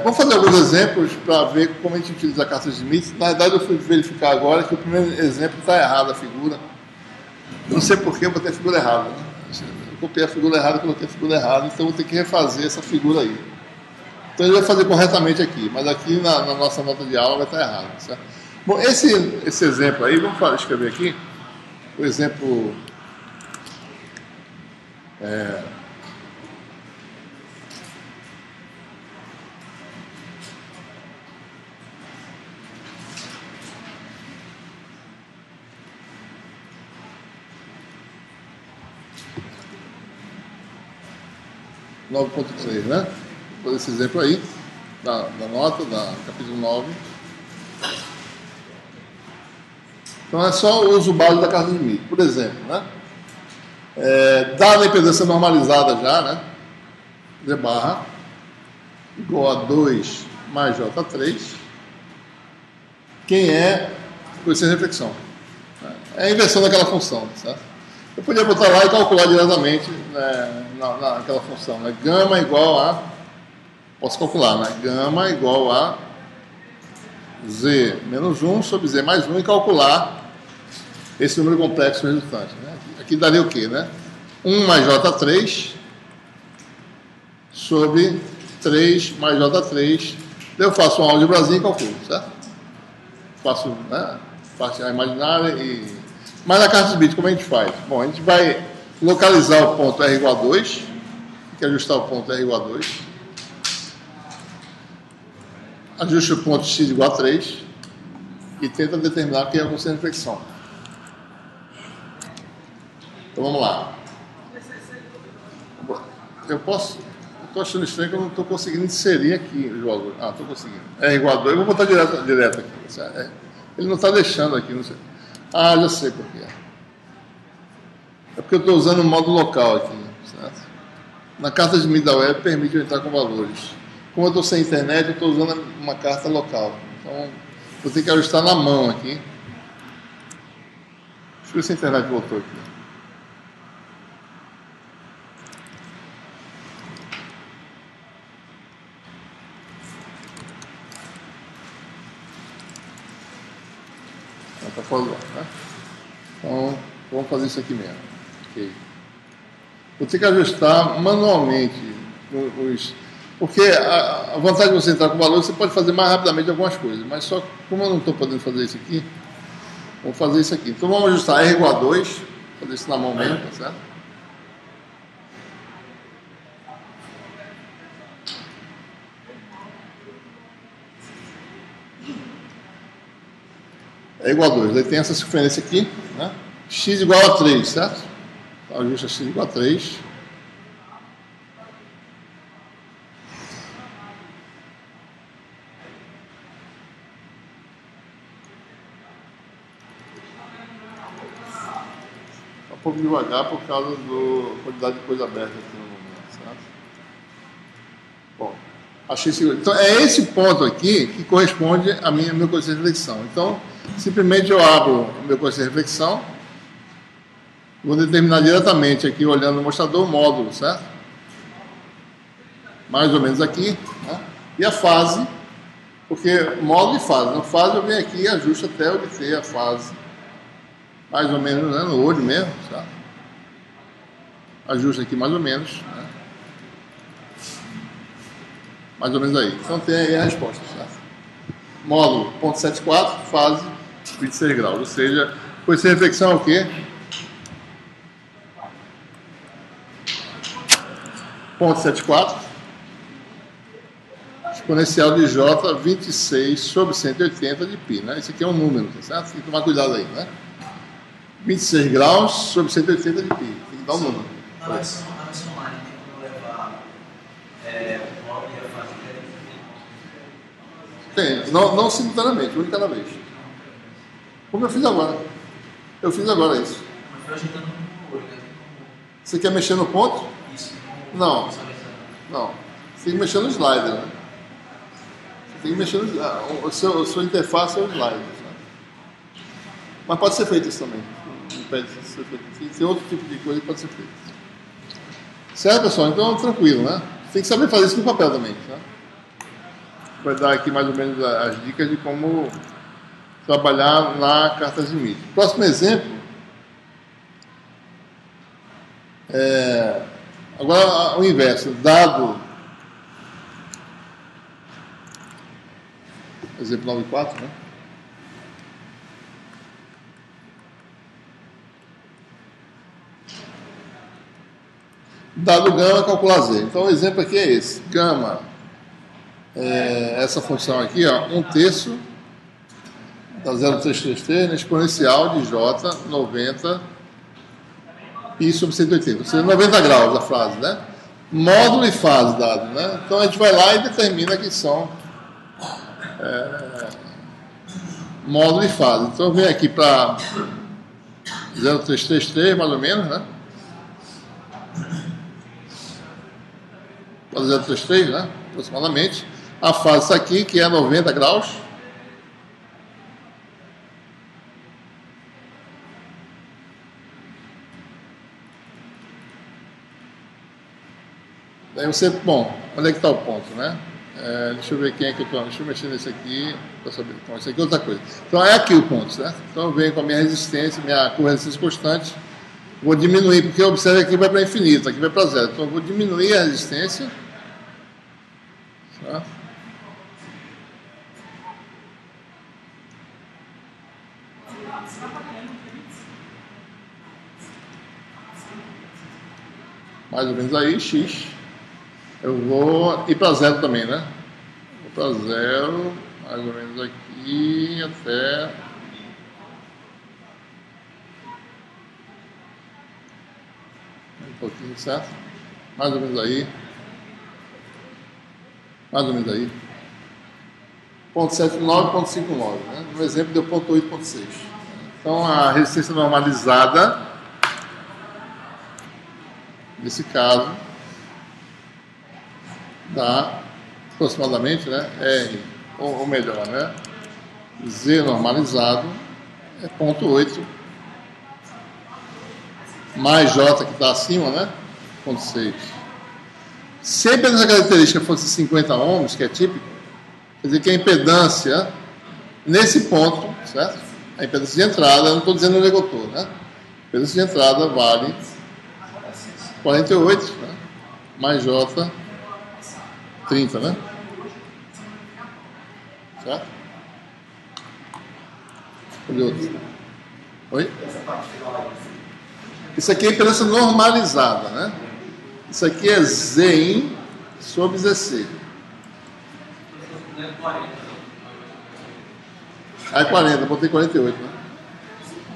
Vamos fazer alguns exemplos para ver como a gente utiliza a carta de Smith. Na verdade, eu fui verificar agora que o primeiro exemplo está errado, a figura. Não sei porquê, eu botei a figura errada. Né? Eu copiei a figura errada, coloquei a figura errada, então eu vou ter que refazer essa figura aí. Então ele vai fazer corretamente aqui, mas aqui na nossa nota de aula vai estar errado, certo? Bom, esse exemplo aí, vamos escrever aqui, o exemplo 9.3, né? Vou fazer esse exemplo aí, da nota, da capítulo 9. Então é só o uso básico da carta de Smith. Por exemplo, né? Dada a impedância normalizada já, né? Z barra igual a 2 mais J3, quem é o coeficiente de reflexão? É a inversão daquela função, certo? Eu podia botar lá e calcular diretamente, né, naquela função, né? Gama igual a... Posso calcular, né? Gama igual a Z menos 1 sobre Z mais 1 e calcular esse número complexo resultante. Né? Aqui daria o quê? Né? 1 mais J3 sobre 3 mais J3. Eu faço uma álgebrazinha e calculo, certo? Faço, né? Parte imaginária e... Mas na carta de Smith, como a gente faz? Bom, a gente vai localizar o ponto R igual a 2. Tem que ajustar o ponto R igual a 2. Ajuste o ponto X igual a 3 e tenta determinar quem é o coeficiente de reflexão. Então vamos lá. Eu estou achando estranho que eu não estou conseguindo inserir aqui o jogo. Ah, estou conseguindo. É igual a 2. Eu vou botar direto aqui. Ele não está deixando aqui. Não sei. Ah, já sei por quê. É porque eu estou usando o modo local aqui. Certo? Na carta de Smith da web permite eu entrar com valores. Como eu estou sem internet, eu estou usando uma carta local. Então, vou ter que ajustar na mão aqui. Deixa eu ver se a internet voltou aqui. para fora do ar, né? Então, vamos fazer isso aqui mesmo. Ok. Vou ter que ajustar manualmente porque a vantagem de você entrar com valor, você pode fazer mais rapidamente algumas coisas, mas só como eu não estou podendo fazer isso aqui, vou fazer isso aqui. Então vamos ajustar R igual a 2, fazer isso na mão mesmo, tá certo? É igual a 2, daí tem essa diferença aqui, né? X igual a 3, certo? Então ajusta X igual a 3. Um pouco devagar por causa da quantidade de coisa aberta aqui no momento, certo? Bom, achei seguro. Então é esse ponto aqui que corresponde a meu coeficiente de reflexão. Então, simplesmente eu abro o meu coeficiente de reflexão, vou determinar diretamente aqui, olhando no mostrador, o módulo, certo? Mais ou menos aqui, né? E a fase, porque módulo e fase. Na fase eu venho aqui e ajusto até obter a fase. Mais ou menos, né, no olho mesmo, certo? Ajusta aqui mais ou menos, né? Mais ou menos aí. Então tem aí a resposta, certo? Módulo 0,74, fase 26 graus. Ou seja, coeficiente de reflexão é o quê? 0,74 exponencial de J 26 sobre 180 de π, né? Esse aqui é um número, tá certo? Tem que tomar cuidado aí, né? 26 graus sobre 180 de π. Tem que dar um número. Na versão online, tem como levar o módulo e a fase inteira? Tem, não simultaneamente, um de cada vez. Como eu fiz agora. Eu fiz agora isso. Mas foi ajeitando no olho, né? Você quer mexer no ponto? Isso. Não. Não. Você tem que mexer no slider, né? Você tem que mexer no a sua interface é o slider. Sabe? Mas pode ser feito isso também. Não pede ser feito. Tem outro tipo de coisa que pode ser feito. Certo, pessoal? Então, tranquilo, né? Tem que saber fazer isso no papel também, tá? Vai dar aqui mais ou menos as dicas de como trabalhar na carta de mídia. Próximo exemplo. Agora o inverso. Dado. Exemplo 9.4, né? Dado gama, calcular z. Então o exemplo aqui é esse. Gama, essa função aqui, ó, 1/3 da 0,333 na exponencial de J 90 π sobre 180. Ou seja, 90 graus a frase, né? Módulo e fase dado, né? Então a gente vai lá e determina que são módulo e fase. Então eu venho aqui para 0,333 mais ou menos, né? 0,33, né? Aproximadamente. A fase aqui, que é 90 graus. Daí você, bom, onde é que está o ponto, né? Deixa eu ver quem é que eu estou. Deixa eu mexer nesse aqui para saber. Então, isso aqui é outra coisa. Então é aqui o ponto, certo? Então eu venho com a minha resistência, minha correspondência constante. Vou diminuir, porque observe aqui vai para infinito, aqui vai para zero. Então eu vou diminuir a resistência. Certo? Mais ou menos aí, X. Eu vou ir para zero também, né? Vou para zero, mais ou menos aqui, até... Um pouquinho, certo? Mais ou menos aí. Mais ou menos aí. 0,79, 0,59, né? No exemplo deu 0,8, 0,6. Então a resistência normalizada, nesse caso, dá aproximadamente, né? R, ou melhor, né? Z normalizado é 0,8 mais J que está acima, né? 0,6. Sempre essa característica fosse 50 ohms, que é típico, quer dizer que a impedância nesse ponto, certo? a impedância de entrada, eu não estou dizendo o egotor, né? A impedância de entrada vale 48, né? Mais J 30, né? Certo? Olha outro. Oi? Isso aqui é impedância normalizada, né? Isso aqui é Zin sobre ZC. Aí é 40, botei 48, né?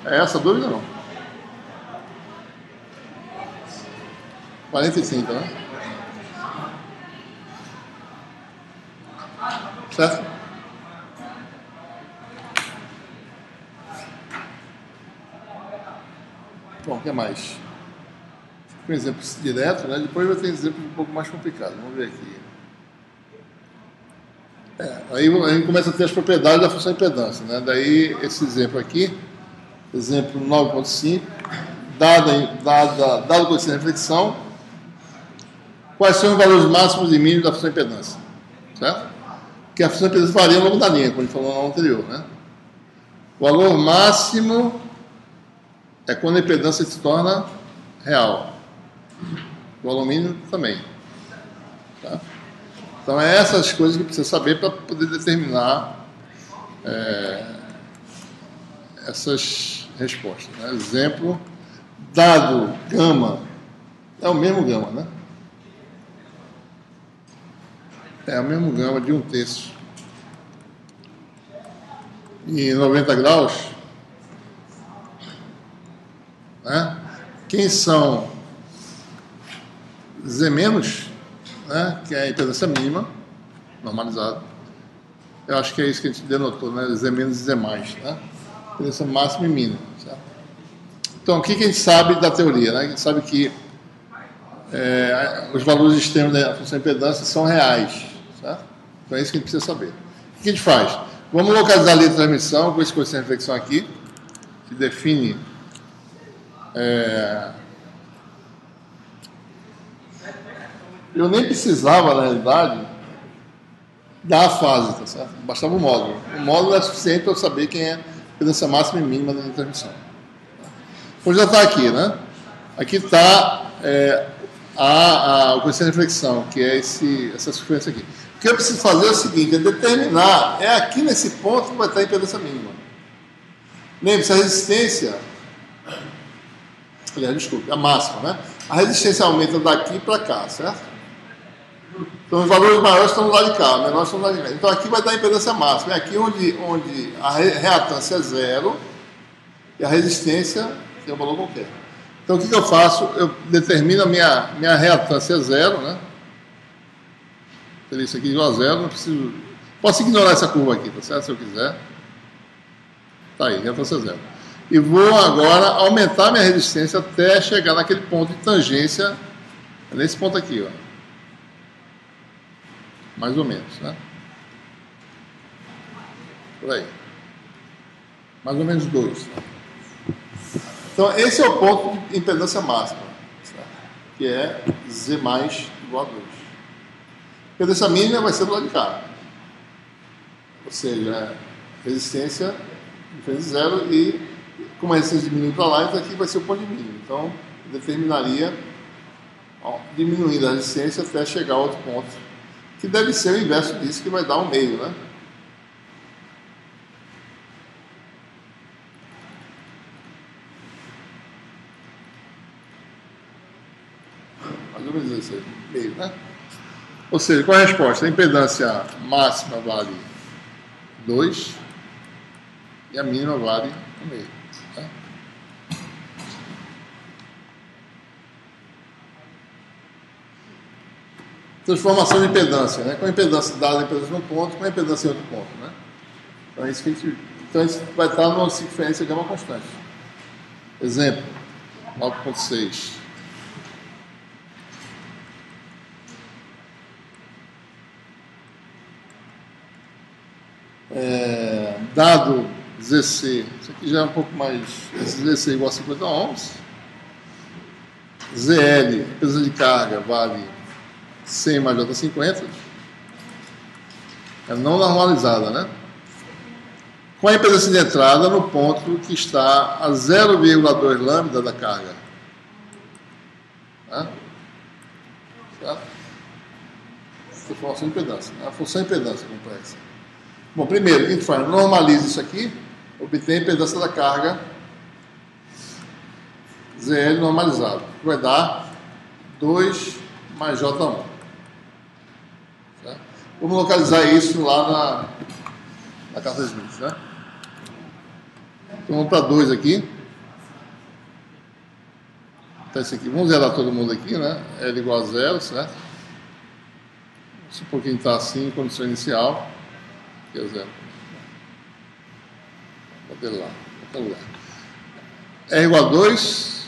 É essa a dúvida não? 45, né? Certo? Bom, o que mais? Um exemplo direto, né? Depois vai ter exemplos um pouco mais complicados. Vamos ver aqui. Aí a gente começa a ter as propriedades da função impedância, né? Daí esse exemplo aqui, exemplo 9.5, dado o coeficiente de reflexão, quais são os valores máximos e mínimos da função impedância? Certo? Porque a função impedância varia ao longo da linha, como a gente falou no anterior, né? O valor máximo é quando a impedância se torna real. O valor mínimo também. Tá? Então, é essas coisas que precisa saber para poder determinar essas respostas. Né? Exemplo, dado gama, é o mesmo gama, né? É o mesmo gama de 1/3. E 90 graus, né? Quem são Z-, né? Que é a impedância mínima, normalizada. Eu acho que é isso que a gente denotou, né? Z- e Z+, né? Impedância máxima e mínima. Certo? Então, o que a gente sabe da teoria? Né? A gente sabe que os valores extremos da função impedância são reais. Certo? Então, é isso que a gente precisa saber. O que a gente faz? Vamos localizar a linha de transmissão com esse coeficiente de reflexão aqui, que define eu nem precisava, na realidade, da fase, tá certo? Bastava o módulo. O módulo é suficiente para eu saber quem é a impedância máxima e mínima da linha de transmissão. Então já está aqui, né? Aqui está o coeficiente de reflexão, que é essa frequência aqui. O que eu preciso fazer é o seguinte, é determinar, é aqui nesse ponto que vai estar a impedância mínima. Lembre-se, a resistência, aliás, desculpe, a máxima, né? A resistência aumenta daqui para cá, certo? Então os valores maiores estão do lado de cá, os menores estão do lado de cá. Então aqui vai dar a impedância máxima, é aqui onde a reatância é zero e a resistência tem um valor qualquer. Então o que eu faço? Eu determino a minha reatância zero, né? Isso aqui igual a zero, não preciso. Posso ignorar essa curva aqui, tá certo? Se eu quiser. Tá aí, reatância zero. E vou agora aumentar minha resistência até chegar naquele ponto de tangência, nesse ponto aqui, ó. Mais ou menos, né? Por aí. Mais ou menos 2. Então, esse é o ponto de impedância máxima, certo? Que é Z mais igual a 2. A impedância mínima vai ser do lado de cá. Ou seja, resistência diferente de zero e como a resistência diminui para lá, então aqui vai ser o ponto de mínimo. Então, determinaria diminuindo a resistência até chegar a outro ponto, que deve ser o inverso disso, que vai dar 1/2, né? Mais ou menos isso aí, meio, né? Ou seja, qual é a resposta? A impedância máxima vale 2 e a mínima vale 1/2. Tá? Transformação de impedância, né? Com a impedância dada a impedância num ponto, com a impedância em outro ponto, né? Então, isso que a gente vai estar numa circunferência gama constante. Exemplo, 9.6. Dado ZC, isso aqui já é um pouco mais, esse ZC igual a 50 ohms, ZL, peso de carga, vale 100 mais J50, é não normalizada, né? com a impedância de entrada no ponto que está a 0,2 lambda da carga. Tá? Certo? Essa é a função de impedância. A função de impedância complexa. Bom, primeiro, o que a gente faz? Normaliza isso aqui, obtém a impedância da carga ZL normalizado, que vai dar 2 mais J1. Certo? Vamos localizar isso lá na carta Smith, né? Então vamos para 2 aqui. Então esse aqui, vamos zerar todo mundo aqui, né? L igual a 0, certo? Supor que a gente está assim em condição inicial, que é 0. Bota ele lá, bota lugar. R igual a 2.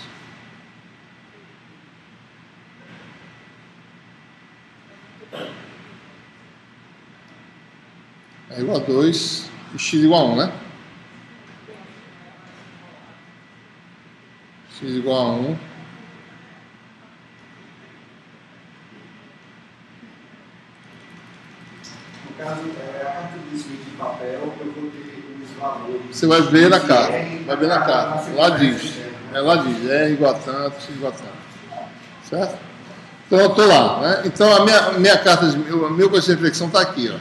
R igual a 2 e x igual a 1, né? X igual a 1. No caso, a partir disso de papel, eu vou ter os valores. Você vai ver na carta. Vai ver na carta. Lá diz. Lá diz. R igual a tanto, x igual a tanto. Certo? Então eu estou lá, né? Então a minha carta, o meu coeficiente de flexão está aqui, ó.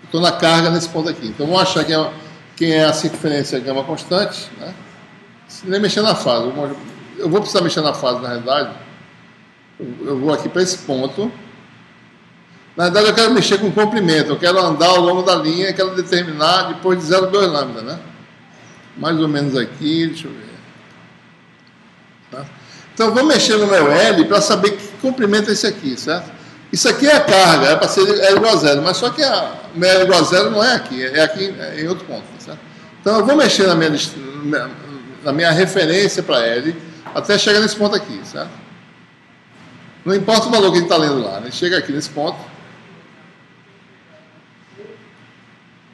Estou na carga nesse ponto aqui. Então vamos achar quem é a circunferência gama constante, né? Nem mexer na fase. Eu vou precisar mexer na fase, na realidade. Eu vou aqui para esse ponto. Na verdade, eu quero mexer com o comprimento. Eu quero andar ao longo da linha e quero determinar depois de 0,2 lambda, né? Mais ou menos aqui, deixa eu ver. Tá? Então, eu vou mexer no meu L para saber que comprimento é esse aqui, certo? Isso aqui é a carga, é para ser L igual a 0, mas só que o meu L igual a 0 não é aqui, é aqui em outro ponto, certo? Então, eu vou mexer na minha referência para L até chegar nesse ponto aqui, certo? Não importa o valor que a gente está lendo lá, né? Chega aqui nesse ponto.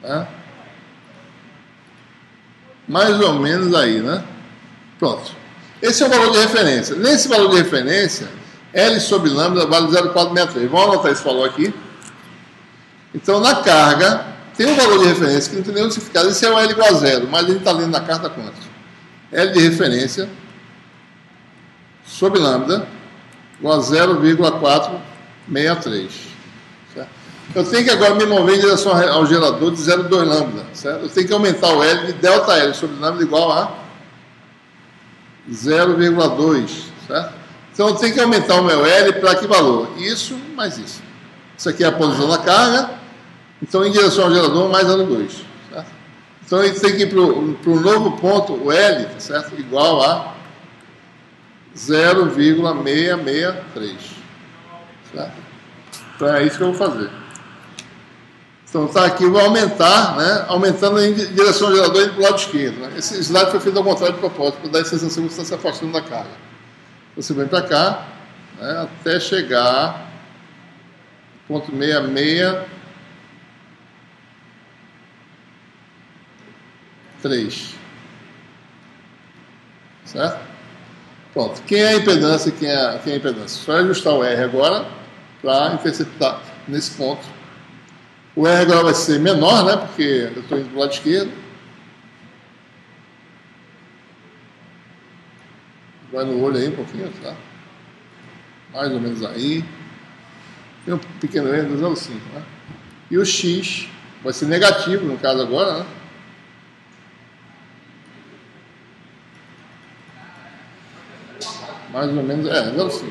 Né? Mais ou menos aí, né? Pronto. Esse é o valor de referência. Nesse valor de referência, L sobre lambda vale 0,463. Vamos anotar esse valor aqui. Então, na carga, tem um valor de referência que não tem nenhum significado. Esse é o L igual a 0, mas a gente está lendo na carta quanto? L de referência sobre lambda igual a 0,463. Certo? Eu tenho que agora me mover em direção ao gerador de 0,2 lambda. Certo? Eu tenho que aumentar o L de delta L sobre lambda igual a 0,2. Certo? Então eu tenho que aumentar o meu L para que valor? Isso mais isso. Isso aqui é a posição da carga. Então em direção ao gerador mais 0,2. Certo? Então a gente tem que ir para o novo ponto, o L, certo? Igual a 0,663. Certo? Então é isso que eu vou fazer. Então está aqui, eu vou aumentar, né? Aumentando em direção ao gerador e para o lado esquerdo. Né? Esse slide foi feito ao contrário de propósito, para dar a sensação que você está se afastando da carga. Você vem para cá, né? Até chegar ponto 663. Certo? Pronto. Quem é a impedância e quem é a impedância? Só ajustar o R agora para interceptar nesse ponto. O R agora vai ser menor, né? Porque eu estou indo para o lado esquerdo. Vai no olho aí um pouquinho, tá? Mais ou menos aí. Tem um pequeno erro do 0,5, né? E o X vai ser negativo, no caso agora, né? Mais ou menos, 0,5.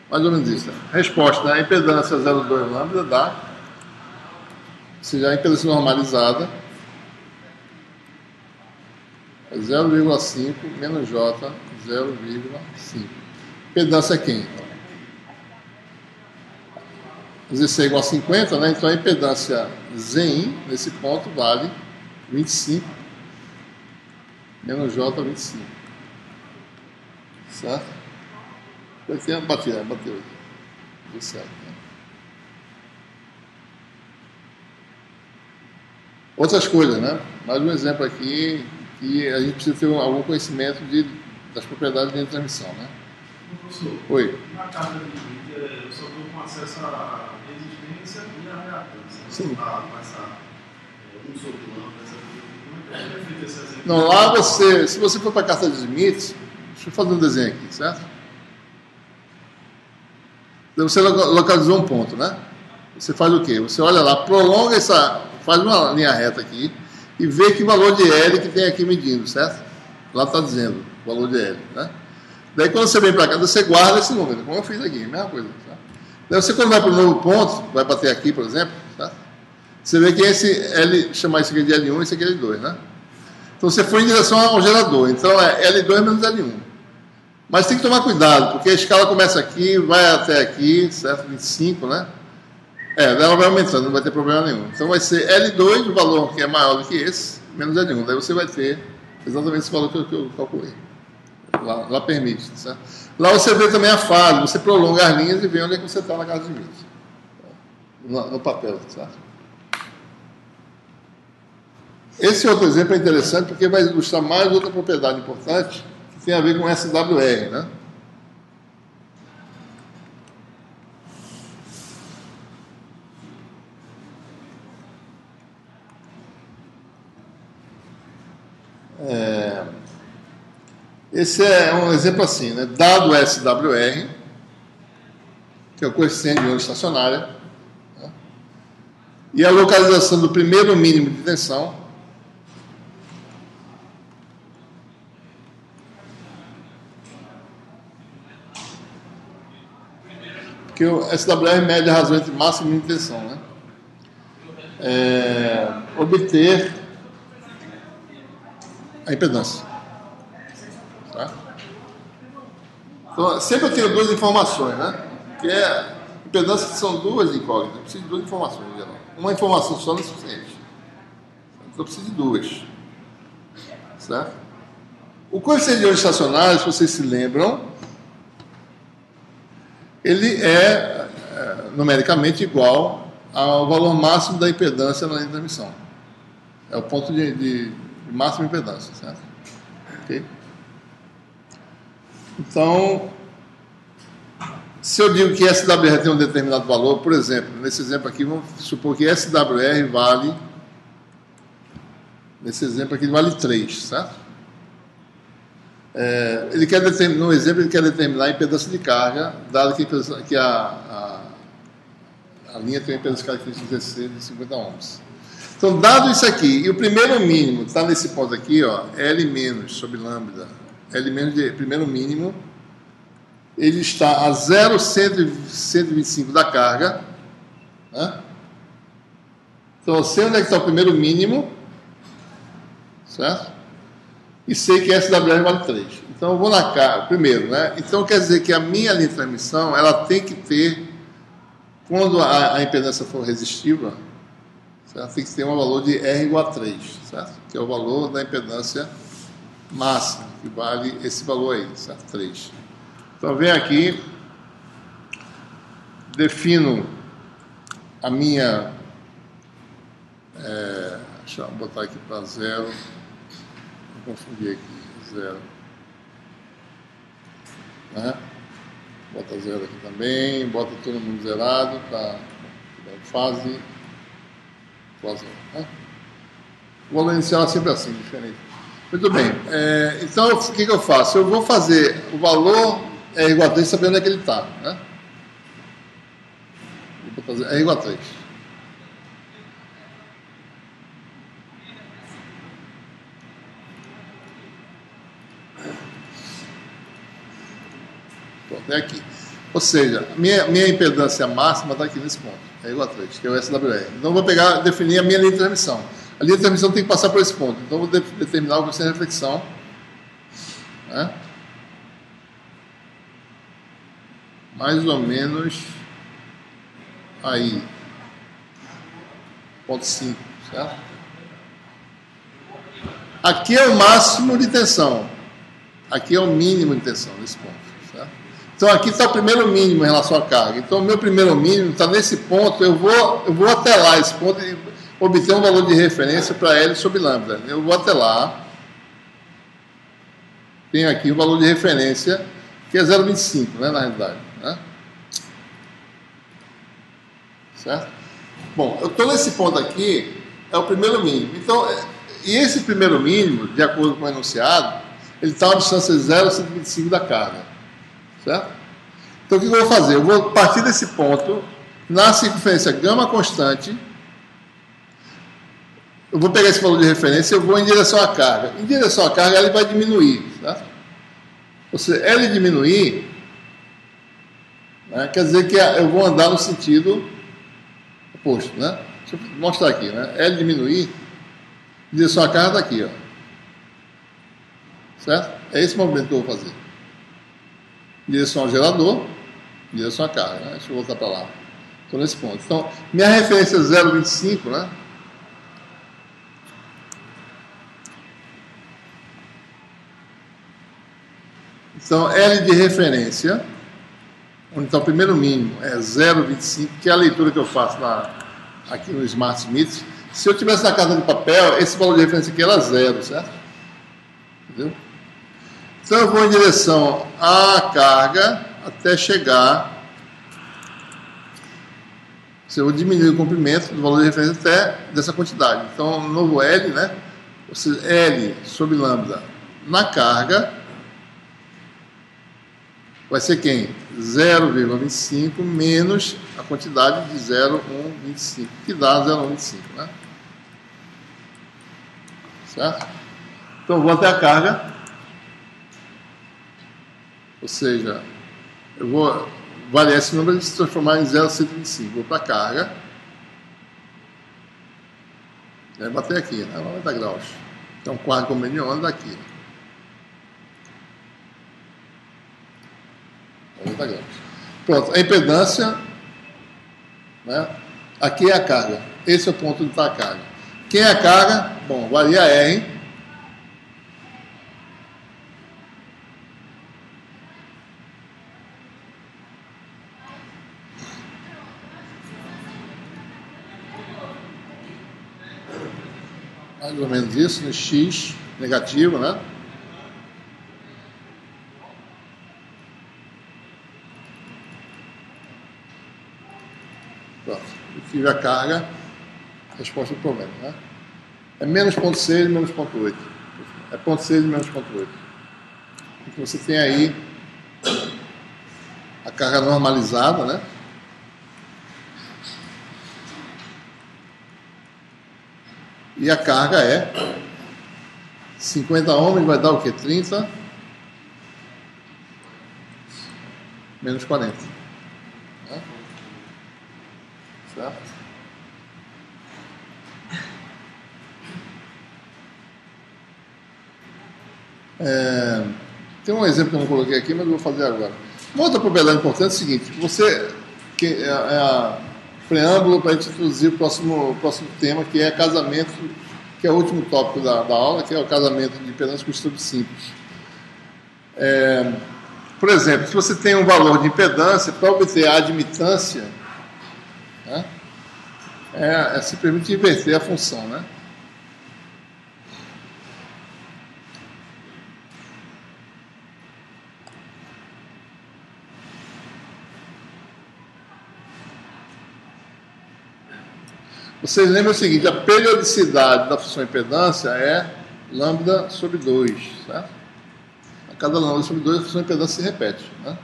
Mais ou menos isso. Né? Resposta, né? A impedância 0,2 lambda dá, se já a impedância normalizada, é 0,5 menos J, 0,5. Impedância é quem? ZC é igual a 50, né? Então a impedância Zin, nesse ponto, vale 25 menos J, 25. Certo? Bateu aqui. Deu certo. Né? Outras coisas, né? Mais um exemplo aqui que a gente precisa ter algum conhecimento das propriedades de transmissão, né? Professor, Oi. na carta de vídeo, eu só estou com acesso à resistência e à reatância. Sim. Com essa 1 sobre lambda, essa coisa. Como é feito esse exemplo? Não, lá você, se você for para a carta de Smith, deixa eu fazer um desenho aqui, certo? Então você localizou um ponto, né? Você faz o quê? Você olha lá, prolonga faz uma linha reta aqui e vê que valor de L que tem aqui medindo, certo? Lá está dizendo o valor de L, né? Daí quando você vem para cá, você guarda esse número, como eu fiz aqui, mesma coisa, certo? Daí você quando vai para o novo ponto, vai bater aqui, por exemplo, certo? Você vê que esse L, chamar isso aqui de L1 e esse aqui é L2, né? Então você foi em direção ao gerador, então é L2 menos L1. Mas tem que tomar cuidado, porque a escala começa aqui, vai até aqui, certo? 25, né? Ela vai aumentando, não vai ter problema nenhum. Então vai ser L2, o valor que é maior do que esse, menos L1. Daí você vai ter exatamente esse valor que eu calculei. Lá permite, certo? Lá você vê também a fase, você prolonga as linhas e vê onde é que você está na casa de Smith. No papel, certo? Esse outro exemplo é interessante porque vai ilustrar mais outra propriedade importante que tem a ver com SWR, né? Esse é um exemplo assim, né? Dado SWR, que é o coeficiente de onda estacionária, né? E a localização do primeiro mínimo de tensão, porque o SWR mede a razão entre máximo e mínimo de tensão, né? Obter a impedância. Tá? Então, sempre eu tenho duas informações, né? Que é impedância, que são duas incógnitas. Eu preciso de duas informações em geral. Uma informação só não é suficiente. Então eu preciso de duas. Certo? O coeficiente de onda estacionária, se vocês se lembram, ele é numericamente igual ao valor máximo da impedância na linha de transmissão. É o ponto de máxima impedância, certo? Ok? Então, se eu digo que SWR tem um determinado valor, por exemplo, nesse exemplo aqui, vamos supor que SWR vale, nesse exemplo aqui, vale 3, certo? Ele quer determinar, no exemplo, ele quer determinar a impedância de carga, dado que a linha tem uma impedância característica DC de 50 ohms. Então, dado isso aqui, e o primeiro mínimo está nesse ponto aqui, ó, L menos sobre lambda, L menos de primeiro mínimo, ele está a 0,125 da carga, né? Então, eu sei onde é que está o primeiro mínimo, certo? E sei que SWR vale 3. Então, eu vou na carga, primeiro, né? Então, quer dizer que a minha linha de transmissão, ela tem que ter, quando a impedância for resistiva, certo? Tem que ter um valor de R igual a 3, certo? Que é o valor da impedância máxima, que vale esse valor aí, certo? 3. Então, vem aqui, defino a minha... deixa eu botar aqui para 0. Vou confundir aqui, 0. Né? Bota 0 aqui também, bota todo mundo zerado para fase. Né? O valor inicial é sempre assim, diferente. Muito bem. Então, o que eu faço? Eu vou fazer o valor é igual a 3, sabendo onde é que ele está. Né? Vou fazer é igual a 3. Pronto, é aqui. Ou seja, minha impedância máxima está aqui nesse ponto. É igual a 3, que é o SWR. Então, eu vou definir a minha linha de transmissão. A linha de transmissão tem que passar por esse ponto. Então, eu vou determinar o coeficiente de reflexão. Né? Mais ou menos aí. Ponto 5, certo? Aqui é o máximo de tensão. Aqui é o mínimo de tensão, nesse ponto. Certo? Então, aqui está o primeiro mínimo em relação à carga. Então, o meu primeiro mínimo está nesse ponto. Eu vou até lá, esse ponto, e obter um valor de referência para L sobre lambda. Eu vou até lá. Tenho aqui o valor de referência, que é 0,25, né, na realidade. Né? Certo? Bom, eu estou nesse ponto aqui. é o primeiro mínimo. Então, e esse primeiro mínimo, de acordo com o enunciado, ele está a uma distância 0,125 da carga. Certo? Então, o que eu vou fazer? Eu vou partir desse ponto, na circunferência gama constante, eu vou pegar esse valor de referência e eu vou em direção à carga. Em direção à carga, ele vai diminuir. Certo? Ou seja, L diminuir, né, quer dizer que eu vou andar no sentido oposto. Né? Deixa eu mostrar aqui. Né? L diminuir, em direção à carga está aqui. Ó. Certo? É esse movimento que eu vou fazer. Em direção ao gerador, em direção à carga. Né? Deixa eu voltar para lá. Estou nesse ponto. Então, minha referência é 0,25, né? Então, L de referência, onde está o primeiro mínimo, é 0,25, que é a leitura que eu faço aqui no Smart Smith. Se eu tivesse na casa de papel, esse valor de referência aqui era 0, certo? Entendeu? Então, eu vou em direção à carga até chegar. Eu vou diminuir o comprimento do valor de referência até dessa quantidade. Então, novo L, né? Ou seja, L sobre lambda na carga vai ser quem? 0,25 menos a quantidade de 0,125, que dá 0,125, né? Certo? Então, eu vou até a carga. Ou seja, eu vou variar esse número e se transformar em 0,125. Vou para a carga. Vai bater aqui, né? 90 graus. Então, 4 comprimento de onda daqui. 90 graus. Pronto, a impedância, né? Aqui é a carga. Esse é o ponto onde está a carga. Quem é a carga? Bom, varia R. Mais ou menos isso, né? X negativo, né? Pronto. Eu tive a carga, resposta do problema, né? É menos 0,6 e menos 0,8. É 0,6 e menos 0,8. Então você tem aí a carga normalizada, né? E a carga é 50 ohms, vai dar o quê? 30 menos 40. Né? Certo? Tem um exemplo que eu não coloquei aqui, mas eu vou fazer agora. Uma outra propriedade importante é o seguinte: você, que é a preâmbulo para a gente introduzir o próximo tema, que é casamento, que é o último tópico da aula, que é o casamento de impedância com estudo simples. Por exemplo, se você tem um valor de impedância, para obter a admitância, né, é simplesmente inverter a função, né? Vocês lembram o seguinte: a periodicidade da função impedância é lambda sobre 2, certo? A cada lambda sobre 2 a função impedância se repete, né?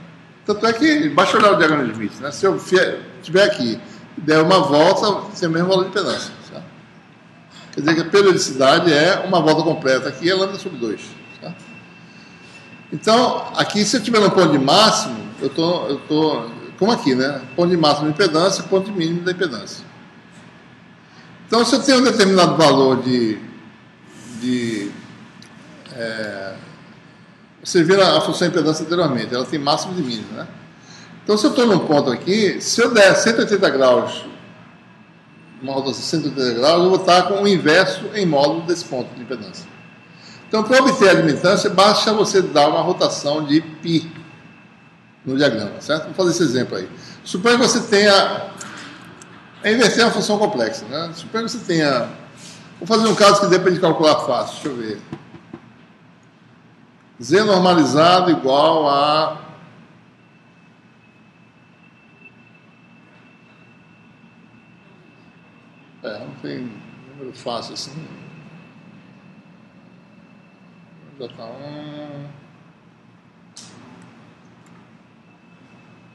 Tanto é que, basta olhar o diagrama de Smith, né? Se eu estiver aqui e der uma volta, tem o mesmo valor de impedância, certo? Quer dizer que a periodicidade é uma volta completa, aqui é lambda sobre 2, certo? Então, aqui, se eu estiver no ponto de máximo, eu tô como aqui, né? Ponto de máximo de impedância, ponto de mínimo da impedância. Então, se eu tenho um determinado valor você viu a função impedância anteriormente, ela tem máximo e mínimo, né? Então, se eu estou num ponto aqui, se eu der 180 graus, uma rotação de 180 graus, eu vou estar com o inverso em módulo desse ponto de impedância. Então, para obter a admitância, basta você dar uma rotação de π no diagrama, certo? Vamos fazer esse exemplo aí. Suponha que você tenha... inverter uma função complexa, né? Suponha que você tenha... Vou fazer um caso que dê para calcular fácil. Deixa eu ver. Z normalizado igual a... não tem número fácil assim. J1.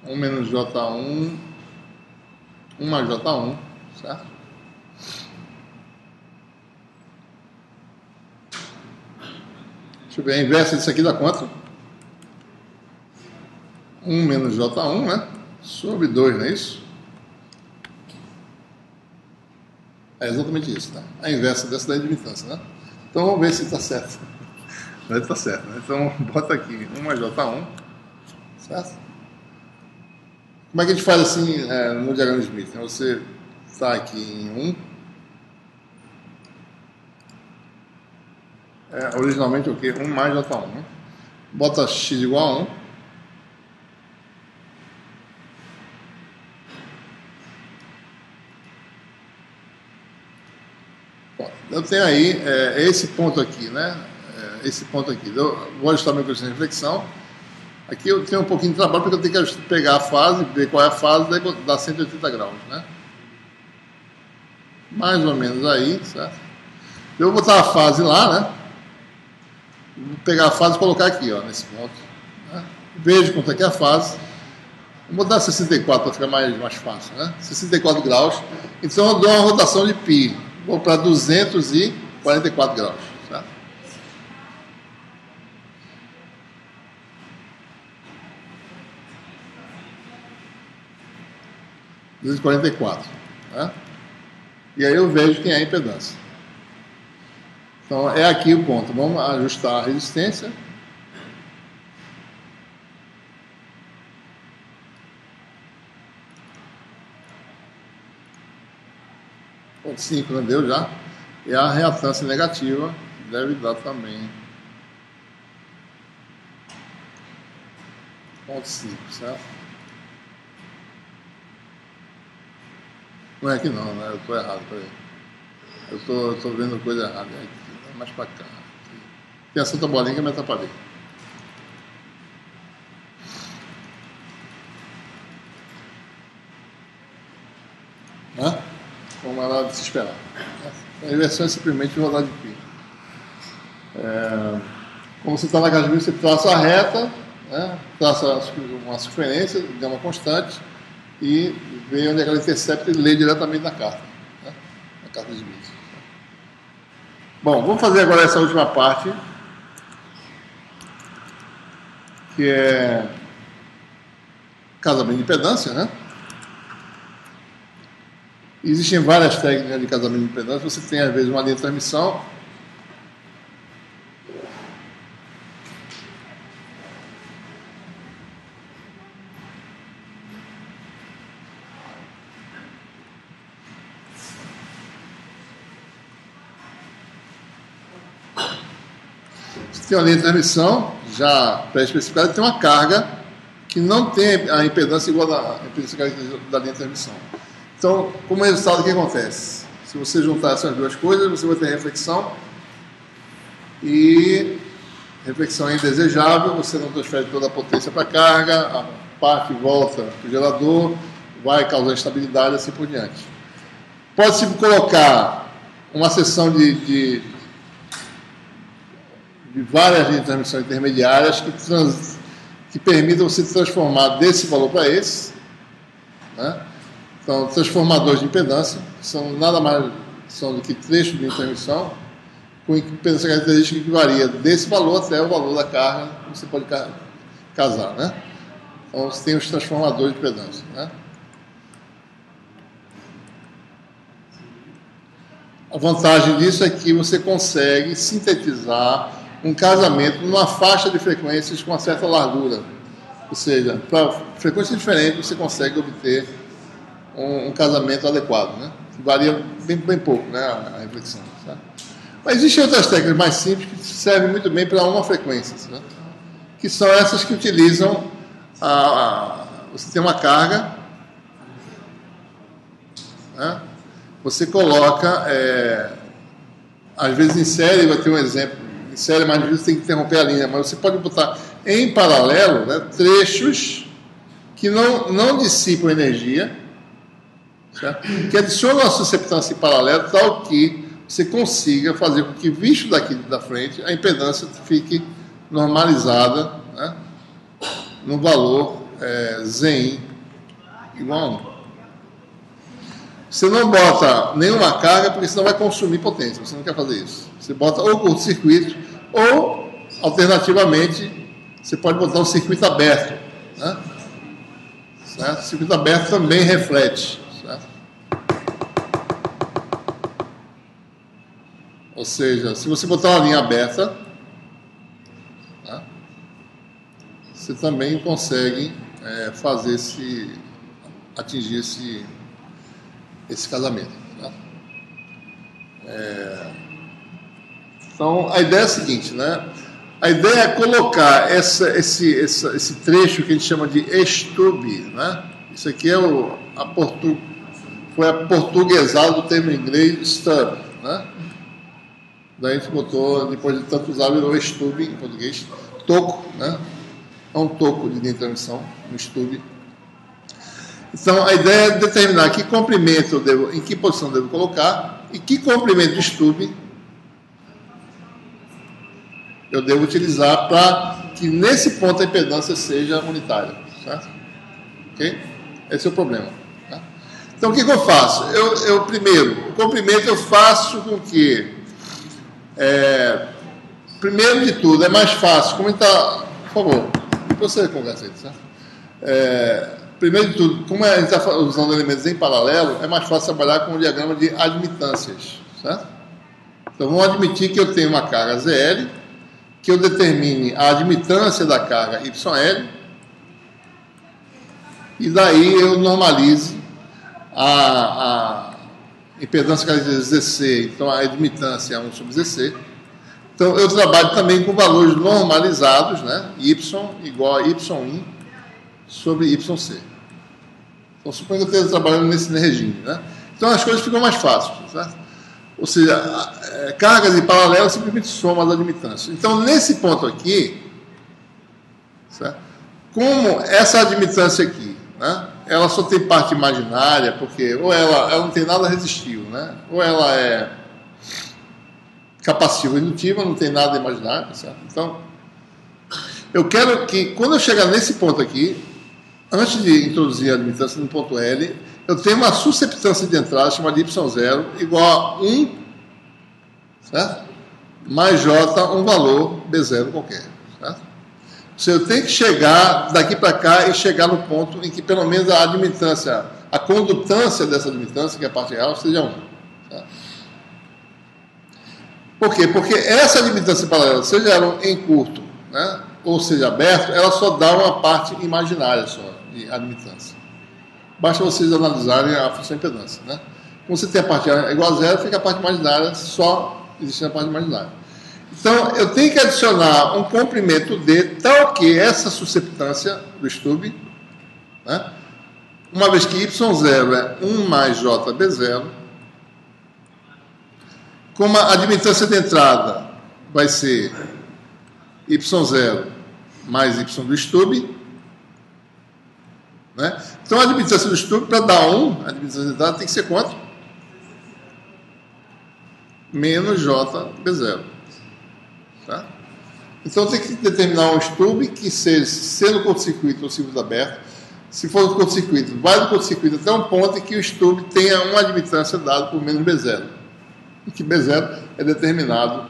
1 menos J1. 1 mais J1, certo? Deixa eu ver, a inversa disso aqui dá quanto? 1 menos J1, né? Sobre 2, não é isso? É exatamente isso, tá? A inversa dessa da admitância, né? Então vamos ver se está certo. Deve estar certo, né? Então bota aqui 1 mais J1, certo? Como é que a gente faz assim no diagrama de Smith? Você está aqui em 1. Originalmente o quê? 1 mais J1, né? Bota x igual a 1. Bom, eu tenho aí esse ponto aqui, né? Esse ponto aqui. Eu vou ajustar meu coeficiente de reflexão. Aqui eu tenho um pouquinho de trabalho porque eu tenho que pegar a fase, ver qual é a fase, daí dá 180 graus, né? Mais ou menos aí, certo? Eu vou botar a fase lá, né? Vou pegar a fase e colocar aqui, ó, nesse ponto. Né? Vejo quanto é que é a fase. Vou botar 64 para ficar mais fácil, né? 64 graus. Então eu dou uma rotação de π. Vou para 244 graus, certo? Né? E aí eu vejo quem é a impedância. Então é aqui o ponto. Vamos ajustar a resistência. Ponto 5 não deu já. E a reatância negativa deve dar também. Ponto 5, certo? Não é aqui não, né? Eu estou errado, peraí. Eu estou vendo coisa errada. É aqui, mais para cá. Aqui. Tem a Santa Bolinha que me atrapalhei. Né? Vamos lá desesperar. A inversão é simplesmente rodar de π. Como você está na casa de você traça a reta, né? Traça uma circunferência, gama constante, e vê onde é que ela intercepta e lê diretamente na carta, né? Na carta de Smith. Bom, vamos fazer agora essa última parte, que é casamento de impedância, né? Existem várias técnicas de casamento de impedância. Você tem, às vezes, uma linha de transmissão. Você tem uma linha de transmissão já pré-especificada, tem uma carga que não tem a impedância igual à impedância da linha de transmissão. Então, como resultado, o que acontece? Se você juntar essas duas coisas, você vai ter reflexão, e reflexão é indesejável, você não transfere toda a potência para a carga, a parte volta para o gerador, vai causar instabilidade e assim por diante. Pode-se colocar uma seção de várias linhas de transmissão intermediárias que permitam você transformar desse valor para esse, né? Então, transformadores de impedância, que são nada mais do que trechos de transmissão, com impedância característica que varia desse valor até o valor da carga, que você pode casar, né? Então, você tem os transformadores de impedância, né? A vantagem disso é que você consegue sintetizar um casamento numa faixa de frequências com uma certa largura. Ou seja, para frequências diferentes você consegue obter um casamento adequado, né? Que varia bem pouco, né, a reflexão. Tá? Mas existem outras técnicas mais simples que servem muito bem para uma frequência, né? Que são essas que utilizam você tem uma carga, né? Você coloca, às vezes em série, vai ter um exemplo, em série mais difícil você tem que interromper a linha, mas você pode botar em paralelo, né, trechos que não dissipam energia, certo? Que adicionam a susceptância em paralelo, tal que você consiga fazer com que, visto daqui da frente, a impedância fique normalizada, né, no valor Zin igual a 1. Você não bota nenhuma carga, porque senão vai consumir potência. Você não quer fazer isso. Você bota ou curto-circuito, ou, alternativamente, você pode botar um circuito aberto, né? Certo? O circuito aberto também reflete. Certo? Ou seja, se você botar uma linha aberta, né, você também consegue fazer atingir esse casamento. Né? Então, a ideia é a seguinte, né? A ideia é colocar esse trecho que a gente chama de estube, né? Isso aqui foi aportuguesado do termo em inglês stub, né? Daí a gente botou, depois de tanto usar, virou estube em português, toco, né? É um toco de transmissão, um estube. Então, a ideia é determinar que comprimento em que posição eu devo colocar e que comprimento de estube eu devo utilizar para que nesse ponto a impedância seja unitária. Certo? Ok? Esse é o problema. Tá? Então, o que eu faço? Primeiro, o comprimento eu faço com que, primeiro de tudo, é mais fácil. Como está, por favor, você conversa aí, certo? Primeiro de tudo, como a gente está usando elementos em paralelo, é mais fácil trabalhar com o diagrama de admitâncias. Certo? Então, vamos admitir que eu tenho uma carga ZL, que eu determine a admitância da carga YL, e daí eu normalize a impedância característica ZC, então a admitância é 1 sobre ZC. Então, eu trabalho também com valores normalizados, né? Y igual a YI sobre YC. Então, suponho que eu esteja trabalhando nesse regime, né? Então, as coisas ficam mais fáceis, certo? Ou seja, cargas em paralelo simplesmente somam as admitâncias. Então, nesse ponto aqui, certo? Como essa admitância aqui, né, ela só tem parte imaginária, porque ou ela não tem nada resistivo, né? Ou ela é capacitiva indutiva, não tem nada imaginário, certo? Então, eu quero que, quando eu chegar nesse ponto aqui, antes de introduzir a admitância no ponto L, eu tenho uma susceptância de entrada chamada Y0 igual a 1, certo? Mais J, um valor B0 qualquer, certo? Ou seja, eu tenho que chegar daqui para cá e chegar no ponto em que pelo menos a admitância, a condutância dessa admitância, que é a parte real, seja 1. Certo? Por quê? Porque essa admitância paralela, seja ela em curto, né, ou seja aberto, ela só dá uma parte imaginária só de admitância. Basta vocês analisarem a função impedância, né? Como você tem a parte igual a zero, fica a parte imaginária, só existe a parte imaginária. Então, eu tenho que adicionar um comprimento D tal que essa susceptância do estube, né, uma vez que Y0 é 1 mais JB0, como a admitância de entrada vai ser Y0 mais Y do estube, né? Então, a admitância do estube, para dar 1, a admitância de entrada tem que ser quanto? Menos JB0. Tá? Então, tem que determinar um estube que seja, sendo curto-circuito ou circuito aberto. Se for do curto-circuito, vai do curto-circuito até um ponto em que o estube tenha uma admitância dada por menos B0. E que B0 é determinado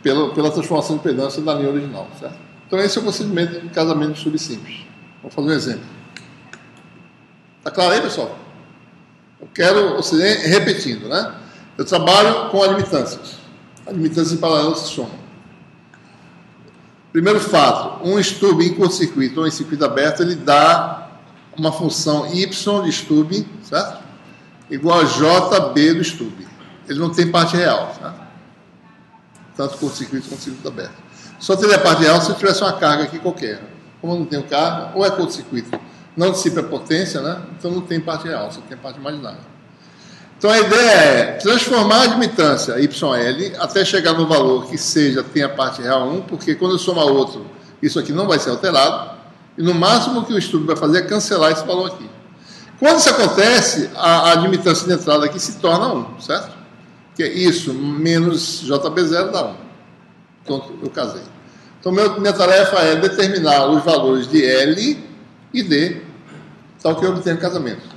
pela transformação de impedância da linha original. Certo? Então, esse é o procedimento de casamento de estube simples. Vamos fazer um exemplo. Está claro aí, pessoal? Eu quero, ou seja, repetindo, né? Eu trabalho com admitâncias. Admitâncias em paralelo se somam. Primeiro fato, um estube em curto-circuito ou em circuito aberto, ele dá uma função y de estube, certo? Igual a JB do estube. Ele não tem parte real, certo? Tanto curto-circuito quanto circuito aberto. Só teria parte real se eu tivesse uma carga aqui qualquer. Como eu não tenho carga, ou é curto-circuito, não dissipa a potência, né? Então não tem parte real, só tem parte imaginária. Então a ideia é transformar a admitância YL até chegar no valor que tenha parte real 1, porque quando eu somar outro, isso aqui não vai ser alterado, e no máximo que o estube vai fazer é cancelar esse valor aqui. Quando isso acontece, a admitância de entrada aqui se torna 1, certo? Que é isso menos JB0 dá 1. Então, eu casei. Então, minha tarefa é determinar os valores de L e D, tal que eu obtenho no casamento.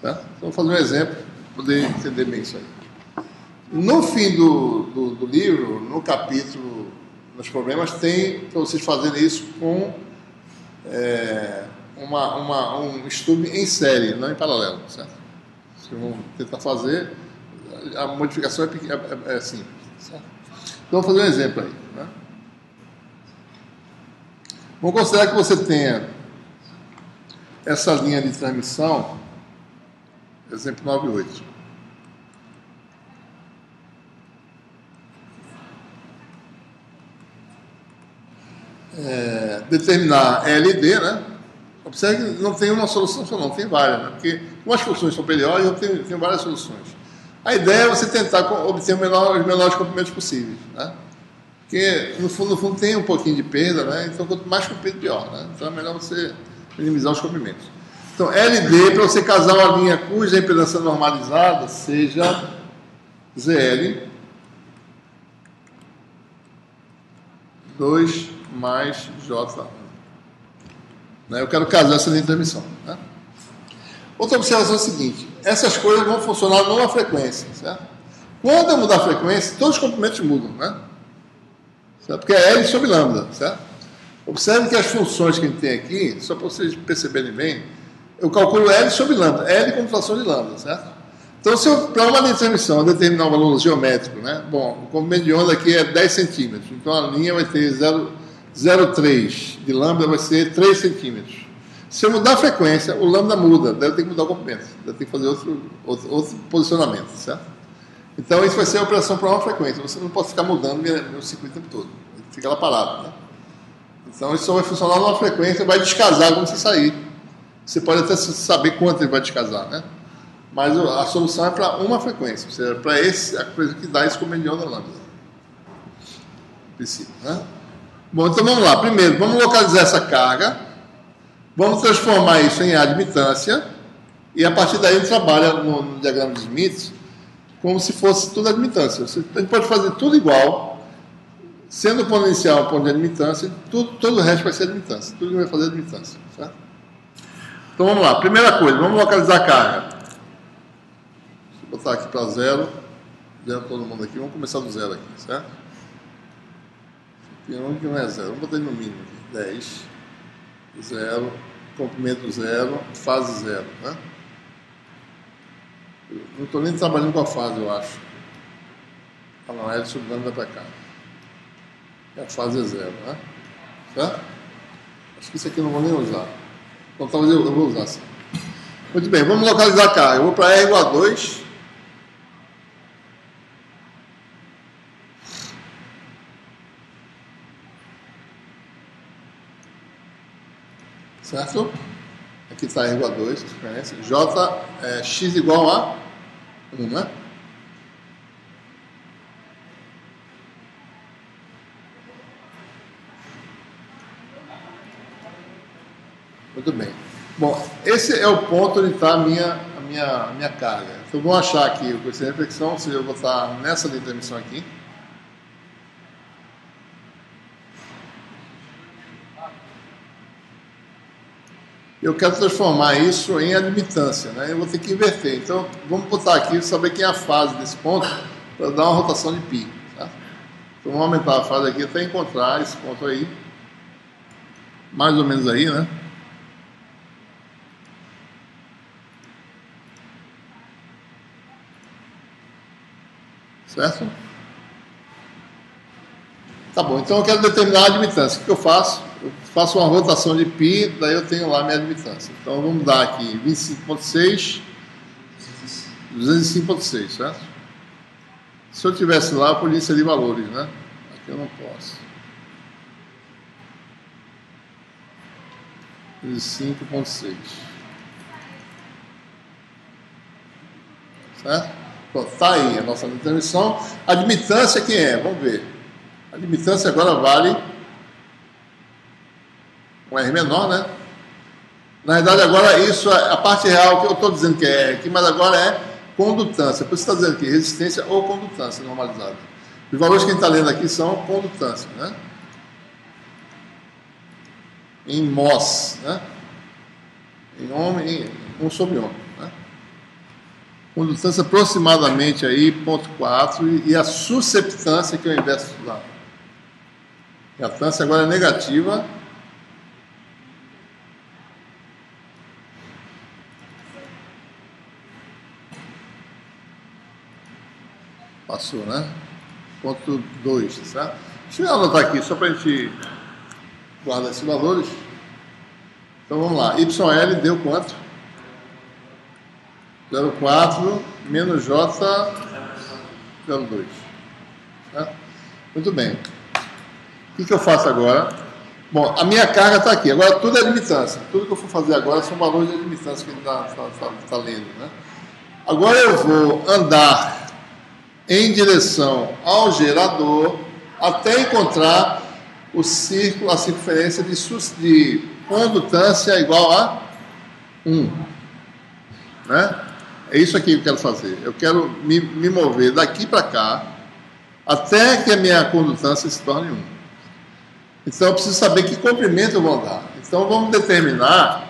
Certo? Então, vou fazer um exemplo para poder entender bem isso aí. No fim do livro, no capítulo, nos problemas, tem para vocês fazerem isso com um estudo em série, não em paralelo. Certo? Vocês vão tentar fazer, a modificação é simples. Certo? Então, vou fazer um exemplo aí. Né? Vamos considerar que você tenha essa linha de transmissão, exemplo 9,8. Determinar L e D, né? Observe que não tem uma solução só, não, tem várias, né? Porque como as funções são periódicas, eu tenho várias soluções. A ideia é você tentar obter os menores comprimentos possíveis, né? Porque, no fundo, tem um pouquinho de perda, né? Então, quanto mais comprido, pior, né? Então, é melhor você minimizar os comprimentos. Então, LD, para você casar uma linha cuja impedância normalizada seja ZL 2 mais J1. Né? Eu quero casar essa linha de transmissão. Né? Outra observação é a seguinte: essas coisas vão funcionar numa frequência, certo? Quando eu mudar a frequência, todos os comprimentos mudam, né? Certo? Porque é L sobre lambda, certo? Observe que as funções que a gente tem aqui, só para vocês perceberem bem, eu calculo L sobre lambda, L como fração de lambda, certo? Então, se eu, para uma linha de transmissão, eu determinar um valor geométrico, né? Bom, o comprimento de onda aqui é 10 centímetros, então a linha vai ter 0,3 de lambda, vai ser 3 centímetros. Se eu mudar a frequência, o lambda muda, daí eu tenho que mudar o comprimento, daí eu tenho que fazer outro posicionamento, certo? Então, isso vai ser a operação para uma frequência, você não pode ficar mudando o circuito o tempo todo, fica lá parado, né? Então, isso só vai funcionar numa frequência, vai descasar quando você sair. Você pode até saber quanto ele vai descasar, né? Mas a solução é para uma frequência, ou seja, para a coisa que dá esse comprimento de onda lambda. Princípio, né? Bom, então vamos lá. Primeiro, vamos localizar essa carga, vamos transformar isso em admitância, e a partir daí a gente trabalha no diagrama de Smith como se fosse tudo admitância. A gente pode fazer tudo igual, sendo o ponto inicial o ponto de admitância, todo o resto vai ser admitância. Tudo que vai fazer é admitância, certo? Então vamos lá. Primeira coisa, vamos localizar a carga. Vou botar aqui para 0. Zero todo mundo aqui. Vamos começar do 0 aqui, certo? Tem um que não é 0. Vamos botar ele no mínimo aqui. 10, 0, comprimento 0, fase 0, né? Eu não estou nem trabalhando com a fase, eu acho. Ah, não, é de sublâmina para cá. A fase é 0, né? Certo? Acho que isso aqui eu não vou nem usar. Então talvez eu vou usar assim. Muito bem, vamos localizar a carga. Eu vou para R igual a 2. Certo? Aqui está R igual a 2, vocês conhecem. J é X igual a 1, né? Muito bem. Bom, esse é o ponto onde está a minha carga. Então, vamos achar aqui o coeficiente de reflexão, ou seja, eu vou estar nessa linha de transmissão aqui. Eu quero transformar isso em admitância, né? Eu vou ter que inverter. Então, vamos botar aqui, saber quem é a fase desse ponto, para dar uma rotação de π. Certo? Então, vamos aumentar a fase aqui até encontrar esse ponto aí. Mais ou menos aí, né? Certo? Tá bom, então eu quero determinar a admitância. O que eu faço? Eu faço uma rotação de π, daí eu tenho lá minha admitância. Então vamos dar aqui 25,6, 205,6, certo? Se eu tivesse lá, eu podia inserir valores, né? Aqui eu não posso. 25,6. Certo? Pronto, tá aí a nossa transmissão. A admitância quem é? Vamos ver. A admitância agora vale um R menor, né? Na verdade, agora isso, a parte real que eu estou dizendo que é aqui, mas agora é condutância. Por isso está dizendo aqui, resistência ou condutância normalizada. Os valores que a gente está lendo aqui são condutância, né? Em MOS, né? Em homem, em 1 sobre ohm, né? Condutância aproximadamente aí 0,4 e a susceptância, que é o inverso lá. A tância agora é negativa. Passou, né? Ponto 2, certo? Deixa eu anotar aqui, só para a gente guardar esses valores. Então vamos lá. YL deu quanto? 0,4 menos J 0,2. Certo? Muito bem. O que eu faço agora? Bom, a minha carga está aqui. Agora tudo é limitância. Tudo que eu for fazer agora são valores de limitância que ele está lendo, né? Agora eu vou andar em direção ao gerador até encontrar o círculo, a circunferência de condutância igual a 1. Né? É isso aqui que eu quero fazer. Eu quero me mover daqui para cá até que a minha condutância se torne 1. Então eu preciso saber que comprimento eu vou andar. Então vamos determinar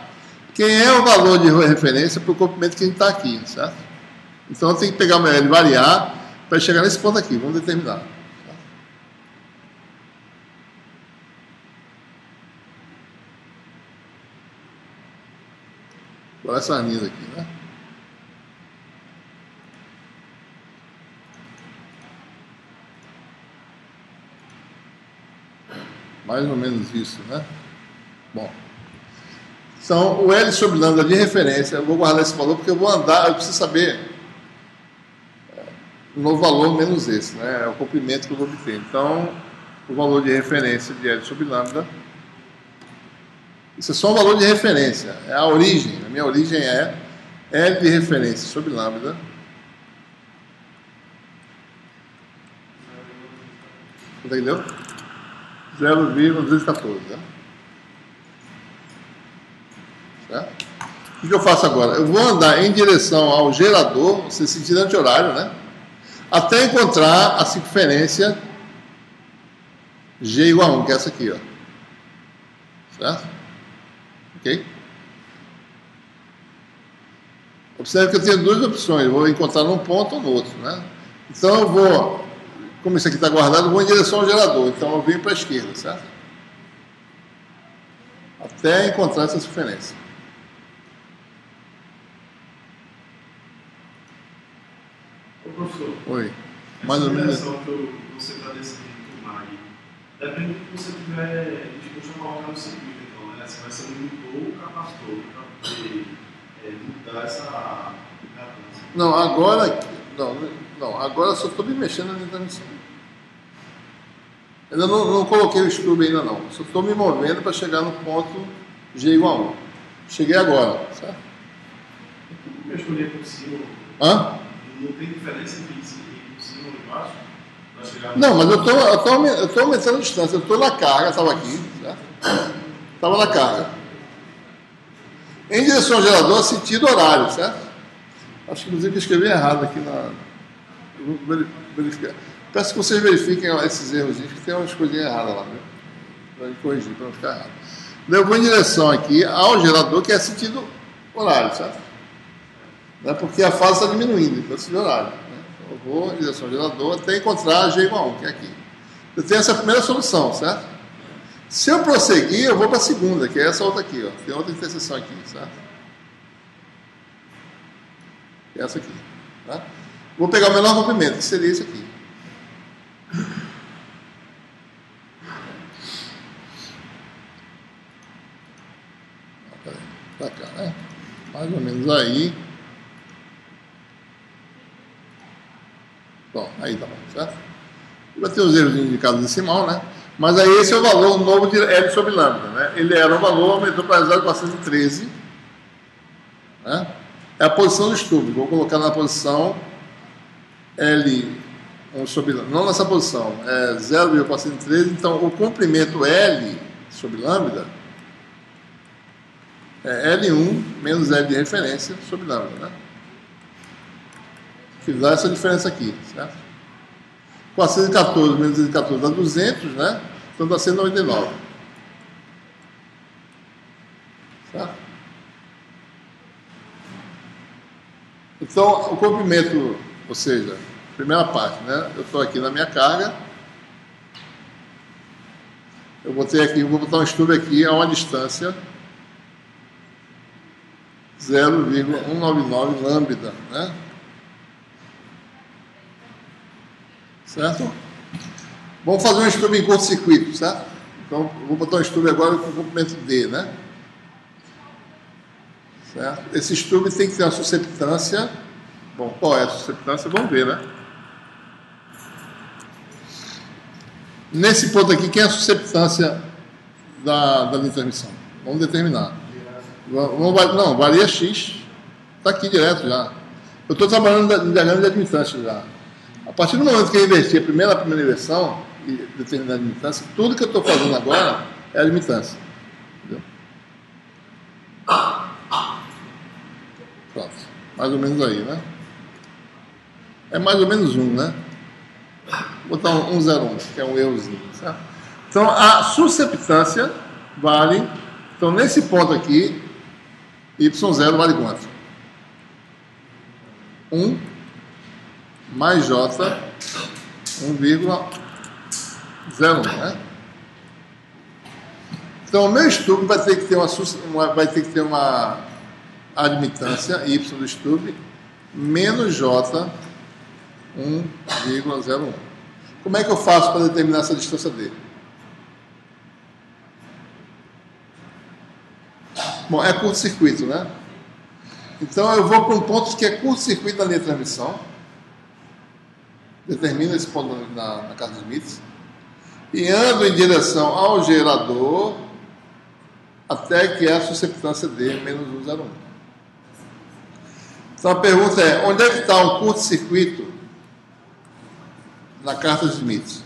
quem é o valor de referência para o comprimento que a gente está aqui, certo? Então eu tenho que pegar o meu L e variar para chegar nesse ponto aqui. Vamos determinar. Agora essa linha aqui, né? Mais ou menos isso, né? Bom. Então, o L sobre lambda de referência, eu vou guardar esse valor porque eu vou andar, eu preciso saber um novo valor menos esse, né? É o comprimento que eu vou obter. Então, o valor de referência de L sobre lambda, isso é só um valor de referência, é a origem. A minha origem é L de referência sobre lambda. Entendeu? 0,214. Né? Certo? O que eu faço agora? Eu vou andar em direção ao gerador, ou seja, sentido anti-horário, né? Até encontrar a circunferência G igual a 1, que é essa aqui, ó. Certo? Ok? Observe que eu tenho duas opções. Eu vou encontrar num ponto ou no outro, né? Então eu vou, como isso aqui está guardado, eu vou em direção ao gerador. Então eu venho para a esquerda, certo? Até encontrar essa circunferência. Ô, professor. Oi. Mais ou menos. Essa que você está decidindo tomar aí, depende do que você tiver disposto a colocar no circuito, então, né? Se vai ser um indutor ou um capacitor, para poder mudar essa impedância. Não, agora. Não, agora eu só estou me mexendo na transmissão. Ainda não coloquei o stub ainda não. Só estou me movendo para chegar no ponto G igual a 1. Cheguei agora, certo? Eu escolhi por cima. Hã? Não tem diferença entre ir por cima ou embaixo? Para chegar Não, mas eu estou aumentando a distância. Eu estou na carga, estava aqui, certo? Estava na carga. Em direção ao gerador, sentido horário, certo? Acho que inclusive eu escrevi errado aqui na. Eu vou verificar. Peço que vocês verifiquem esses erros, que tem umas coisinhas erradas lá, né? Para gente corrigir, para não ficar errado. Eu vou em direção aqui ao gerador, que é sentido horário, certo? Né? Porque a fase está diminuindo, então é sentido horário. Né? Então, eu vou em direção ao gerador até encontrar G igual a 1, que é aqui. Eu tenho essa primeira solução, certo? Se eu prosseguir, eu vou para a segunda, que é essa outra aqui, ó. Tem outra interseção aqui, certo? Que é essa aqui. Tá? Vou pegar o menor comprimento, que seria esse aqui. Pra cá, né? Mais ou menos aí. Bom, aí tá bom, certo? Vai ter os erros indicados decimal, né? Mas aí esse é o valor novo de L sobre lambda, né? Ele era um valor, aumentou para 0,413, né? É a posição do stub. Vou colocar na posição L sobre lambda. Não nessa posição, é 0,413. Então, o comprimento L sobre lambda é L1 menos L de referência sobre lambda, né? Que dá essa diferença aqui, certo? 414 menos 214 dá 200, né? Então dá 199. Certo? Então, o comprimento, ou seja, primeira parte, né? Eu estou aqui na minha carga. Eu botei aqui, vou botar um estudo aqui a uma distância 0,199 lambda, né? Certo? Vamos fazer um estudo em curto-circuito, certo? Então, vou botar um estudo agora com o comprimento D, né? Certo? Esse estudo tem que ter uma susceptância. Bom, qual é a susceptância? Vamos ver, né? Nesse ponto aqui, quem é a susceptância da linha de transmissão? Vamos determinar. Não, varia X. Está aqui direto já. Eu estou trabalhando em diagrama de admitância já. A partir do momento que eu investi a primeira inversão e determinar a admitância, tudo que eu estou fazendo agora é admitância. Entendeu? Pronto. Mais ou menos aí, né? É mais ou menos né? Vou botar um 01, que é um euzinho, certo? Então, a susceptância vale... Então, nesse ponto aqui, Y0 vale quanto? 1 mais J 1,01, né? Então, o meu estudo vai ter que ter uma admitância Y do estudo menos J 1,01. Como é que eu faço para determinar essa distância D? Bom, é curto-circuito, né? Então eu vou para um ponto que é curto-circuito na linha de transmissão. Determino esse ponto na casa dos Smith. E ando em direção ao gerador até que é a susceptância D menos 1,01. Então a pergunta é, onde é que está o curto-circuito na carta de Smith?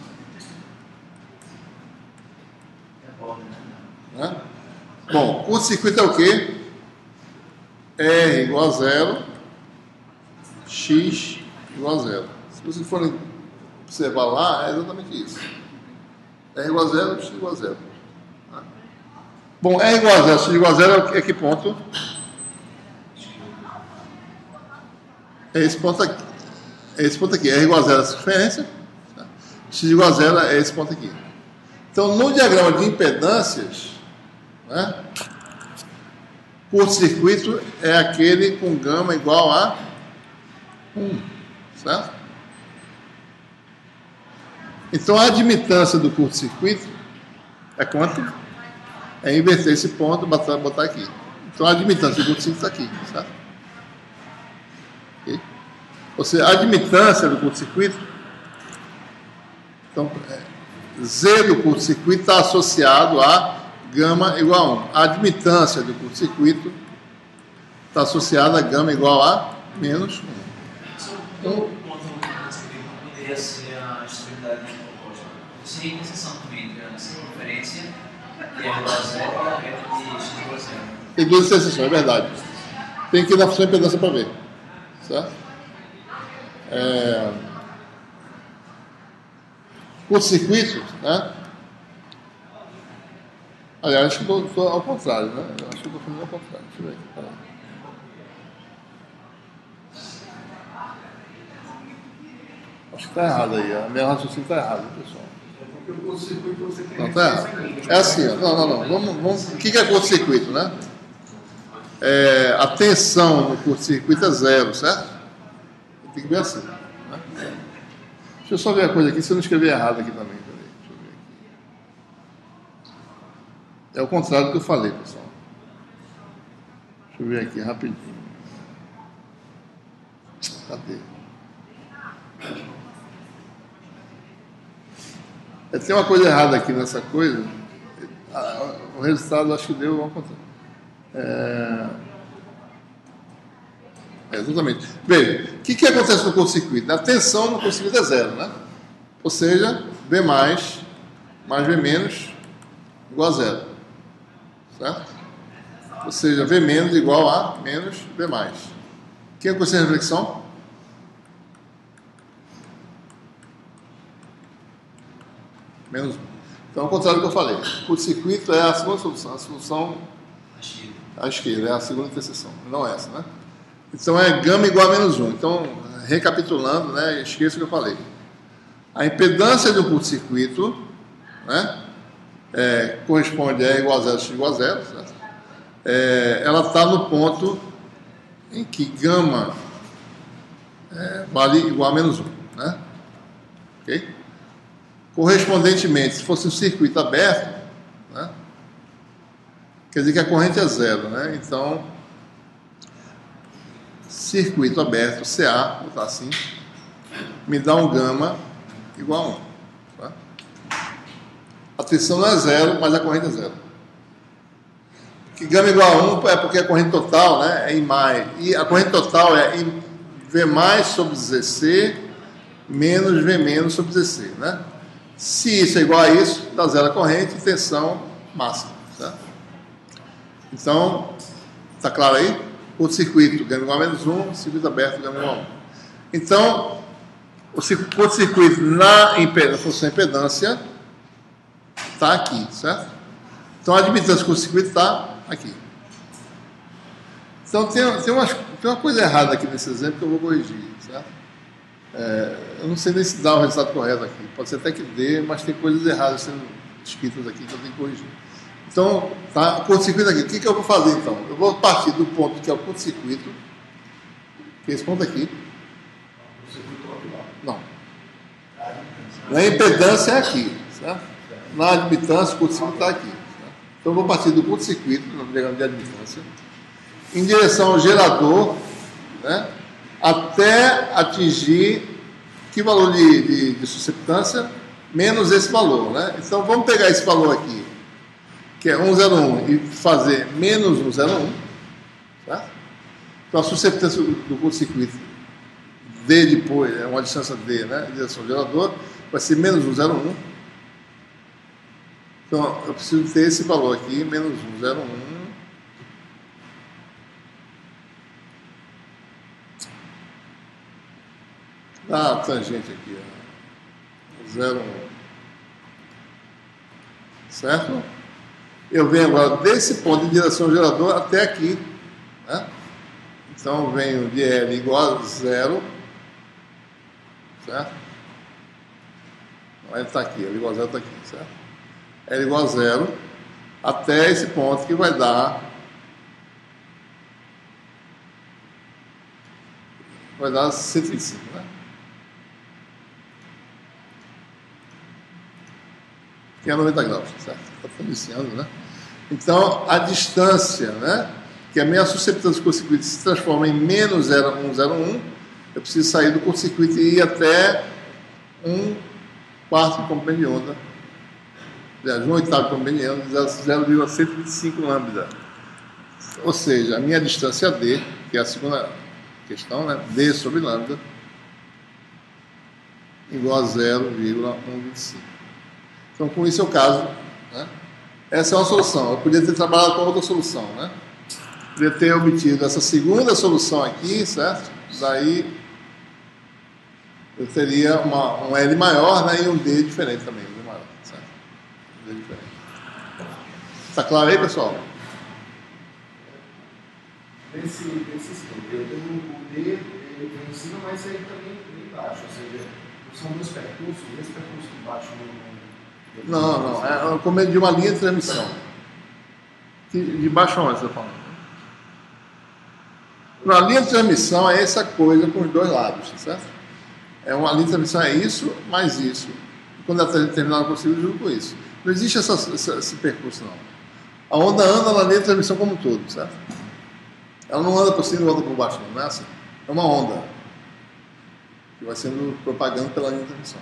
Né? Bom, curto-circuito é o quê? R igual a 0, X igual a 0. Se vocês forem observar lá, é exatamente isso. R igual a 0, X igual a 0. Bom, R igual a 0, X igual a 0 é que ponto? É esse ponto aqui. É esse ponto aqui. R igual a 0 é essa referência. X igual a 0 é esse ponto aqui. Então, no diagrama de impedâncias, né, curto-circuito é aquele com gama igual a 1, certo? Então, a admitância do curto-circuito é quanto? É inverter esse ponto e botar aqui. Então, a admitância do curto-circuito está aqui, certo? Okay? Ou seja, a admitância do curto-circuito, então, Z do curto-circuito está associado a gama igual a 1. A admitância do curto-circuito está associada a gama igual a menos 1. Então, o ponto poderia ser a estabilidade proposta. Seria interseção também entre a circunferência e a igual a 0 e a reta de x igual a 0. Tem duas interseções, é verdade. Tem que ir na função de impedância para ver. Certo? Curto-circuito, né? Aliás, acho que estou ao contrário, né? Eu acho que estou fazendo ao contrário. Deixa eu ver aqui. Peraí. Acho que está errado aí. A minha raciocínio está errado, pessoal. Porque o curto-circuito você tem. Não, está errado. É assim, ó. Não. Vamos... O que é curto-circuito, né? A tensão no curto-circuito é 0, certo? Tem que ver assim. Né? Deixa eu só ver a coisa aqui, se eu não escrever errado aqui também. Peraí, deixa eu ver aqui. É o contrário do que eu falei, pessoal. Deixa eu ver aqui rapidinho. Cadê? Tem uma coisa errada aqui nessa coisa. O resultado acho que deu ao contrário. Exatamente. Veja, o que acontece no curto-circuito? A tensão no curto-circuito é 0, né? Ou seja, V mais V menos igual a 0. Certo? Ou seja, V menos igual a menos V mais. Quem é conhece a reflexão? Menos 1. Então, ao contrário do que eu falei. O curto-circuito é a segunda solução. A solução à esquerda é a segunda interseção. Não essa, né? Então, é gama igual a menos 1. Então, recapitulando, né? Esqueça o que eu falei. A impedância do curto-circuito, né? Corresponde a E igual a 0, X igual a 0, certo? Ela está no ponto em que gama vale igual a menos 1, né? Ok? Correspondentemente, se fosse um circuito aberto, né? Quer dizer que a corrente é 0, né? Então, circuito aberto, CA, vou botar assim, me dá um gama igual a 1. Tá? A tensão não é 0, mas a corrente é 0. Que gama igual a 1 é porque a corrente total, né, é I mais. E a corrente total é V mais sobre ZC menos V menos sobre ZC, né? Se isso é igual a isso, dá 0 a corrente e tensão máxima. Tá? Então, está claro aí? Curto-circuito, gama igual a menos 1, circuito aberto, gama igual a 1. Então, o curto-circuito na função impedância está aqui, certo? Então, a admitância do curto-circuito está aqui. Então, tem uma coisa errada aqui nesse exemplo que eu vou corrigir, certo? Eu não sei nem se dá o resultado correto aqui. Pode ser até que dê, mas tem coisas erradas sendo escritas aqui que eu tenho que corrigir. Então, tá, o curto-circuito aqui. O que eu vou fazer, então? Eu vou partir do ponto que é o curto-circuito, que é esse ponto aqui. Não. Na impedância é aqui, certo? Na admitância, o curto-circuito está aqui. Certo? Então, eu vou partir do curto-circuito, no diagrama de admitância, em direção ao gerador, né? Até atingir que valor de susceptância menos esse valor, né? Então, vamos pegar esse valor aqui, que é 1,01, e fazer menos 1,01, tá? Então, a susceptância do curto-circuito D depois, é uma distância D, né? Em direção ao gerador, vai ser menos 1,01. Então, eu preciso ter esse valor aqui, menos 1,01. A tangente aqui, ó. 0,1. Certo? Eu venho agora desse ponto em direção ao gerador até aqui, né? Então, eu venho de L igual a 0, certo? Então, L está aqui, L igual a 0 está aqui, certo? L igual a 0 até esse ponto que vai dar 125, né? Que é 90 graus, certo? Está iniciando, né? Então, a distância, né? Que a minha susceptância do curto-circuito se transforma em menos 0,101, eu preciso sair do curto-circuito e ir até 1/4 de comprimento de onda. Aliás, 1/8 de comprimento de onda, 0,125 lambda. Ou seja, a minha distância D, que é a segunda questão, né? D sobre lambda, igual a 0,125. Então, com isso é o caso, né? Essa é uma solução. Eu podia ter trabalhado com outra solução, né? Podia ter obtido essa segunda solução aqui, certo? Daí eu teria um L maior, né? E um D diferente também, um D maior, certo? Um D diferente. Está claro aí, pessoal? Nesse esquema, eu tenho o D em cima, mas aí também embaixo. Ou seja, são dois percursos, esse percurso de baixo Não. É como de uma linha de transmissão. De baixo aonde você está falando? Na linha de transmissão é essa coisa com os dois lados, certo? É uma linha de transmissão, é isso mais isso. Quando ela está terminada por cima, junto com isso. Não existe esse percurso, não. A onda anda na linha de transmissão como um todo, certo? Ela não anda por cima e anda por baixo, não é assim? É uma onda que vai sendo propagando pela linha de transmissão.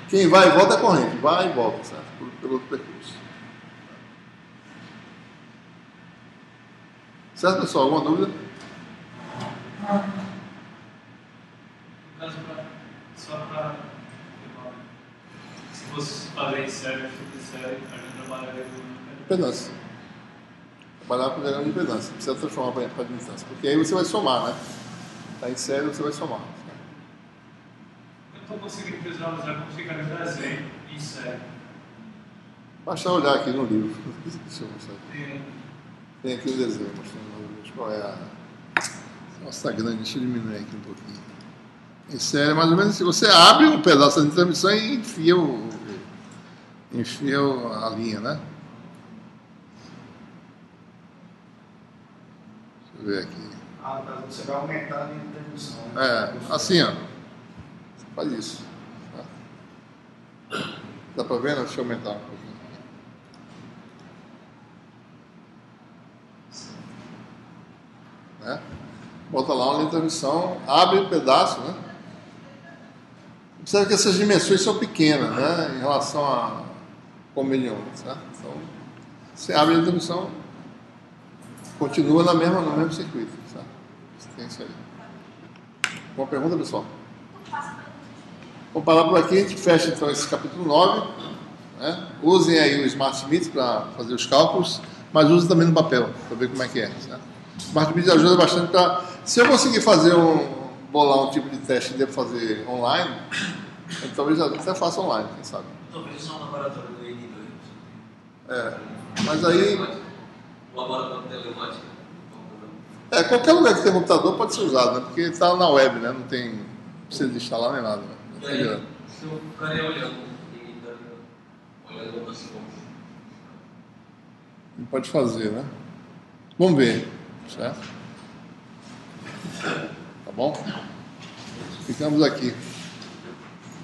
Quem vai e volta é a corrente, vai e volta, certo? Pelo outro percurso. Certo, pessoal? Alguma dúvida? No caso, só para. Se fosse padrão sério, série, a gente trabalharia com Impedância. trabalhar com diagrama de impedância. Precisa transformar para admitância. Porque aí você vai somar, né? Está em série, você vai somar. Eu estou conseguindo visualizar como fica no desenho em série. Basta olhar aqui no livro. Deixa eu mostrar aqui. Tem aqui o desenho mostrando qual é a. Nossa, tá grande, deixa eu diminuir aqui um pouquinho. Em série, mais ou menos assim. Você abre um pedaço de transmissão e enfia a linha, né? Deixa eu ver aqui. Ah, você vai aumentar a linha de transmissão. Né? Assim, ó. Você faz isso. Tá? Dá pra ver? Deixa eu aumentar um pouquinho. Né? Bota lá uma linha de transmissão, abre um pedaço, né? Observe que essas dimensões são pequenas, né? Em relação a convenientes, né? Então, você abre a transmissão, continua no mesmo circuito, sabe? Você tem isso aí. Uma pergunta, pessoal? Vamos parar por aqui, a gente fecha então esse capítulo 9. Né? Usem aí o Smart Meter para fazer os cálculos, mas usem também no papel, para ver como é que é. Certo? O Smart Meter ajuda bastante para... Se eu conseguir bolar um tipo de teste que devo fazer online, talvez eu até faça online, quem sabe. Talvez só um laboratório do IN2. Mas aí... Laboratório de telemática. Qualquer lugar que tem computador pode ser usado, né? Porque está na web, né? Não precisa de instalar nem nada. Né? Se eu ficaria olhando outras coisas. Não pode fazer, né? Vamos ver, certo? Tá bom? Ficamos aqui.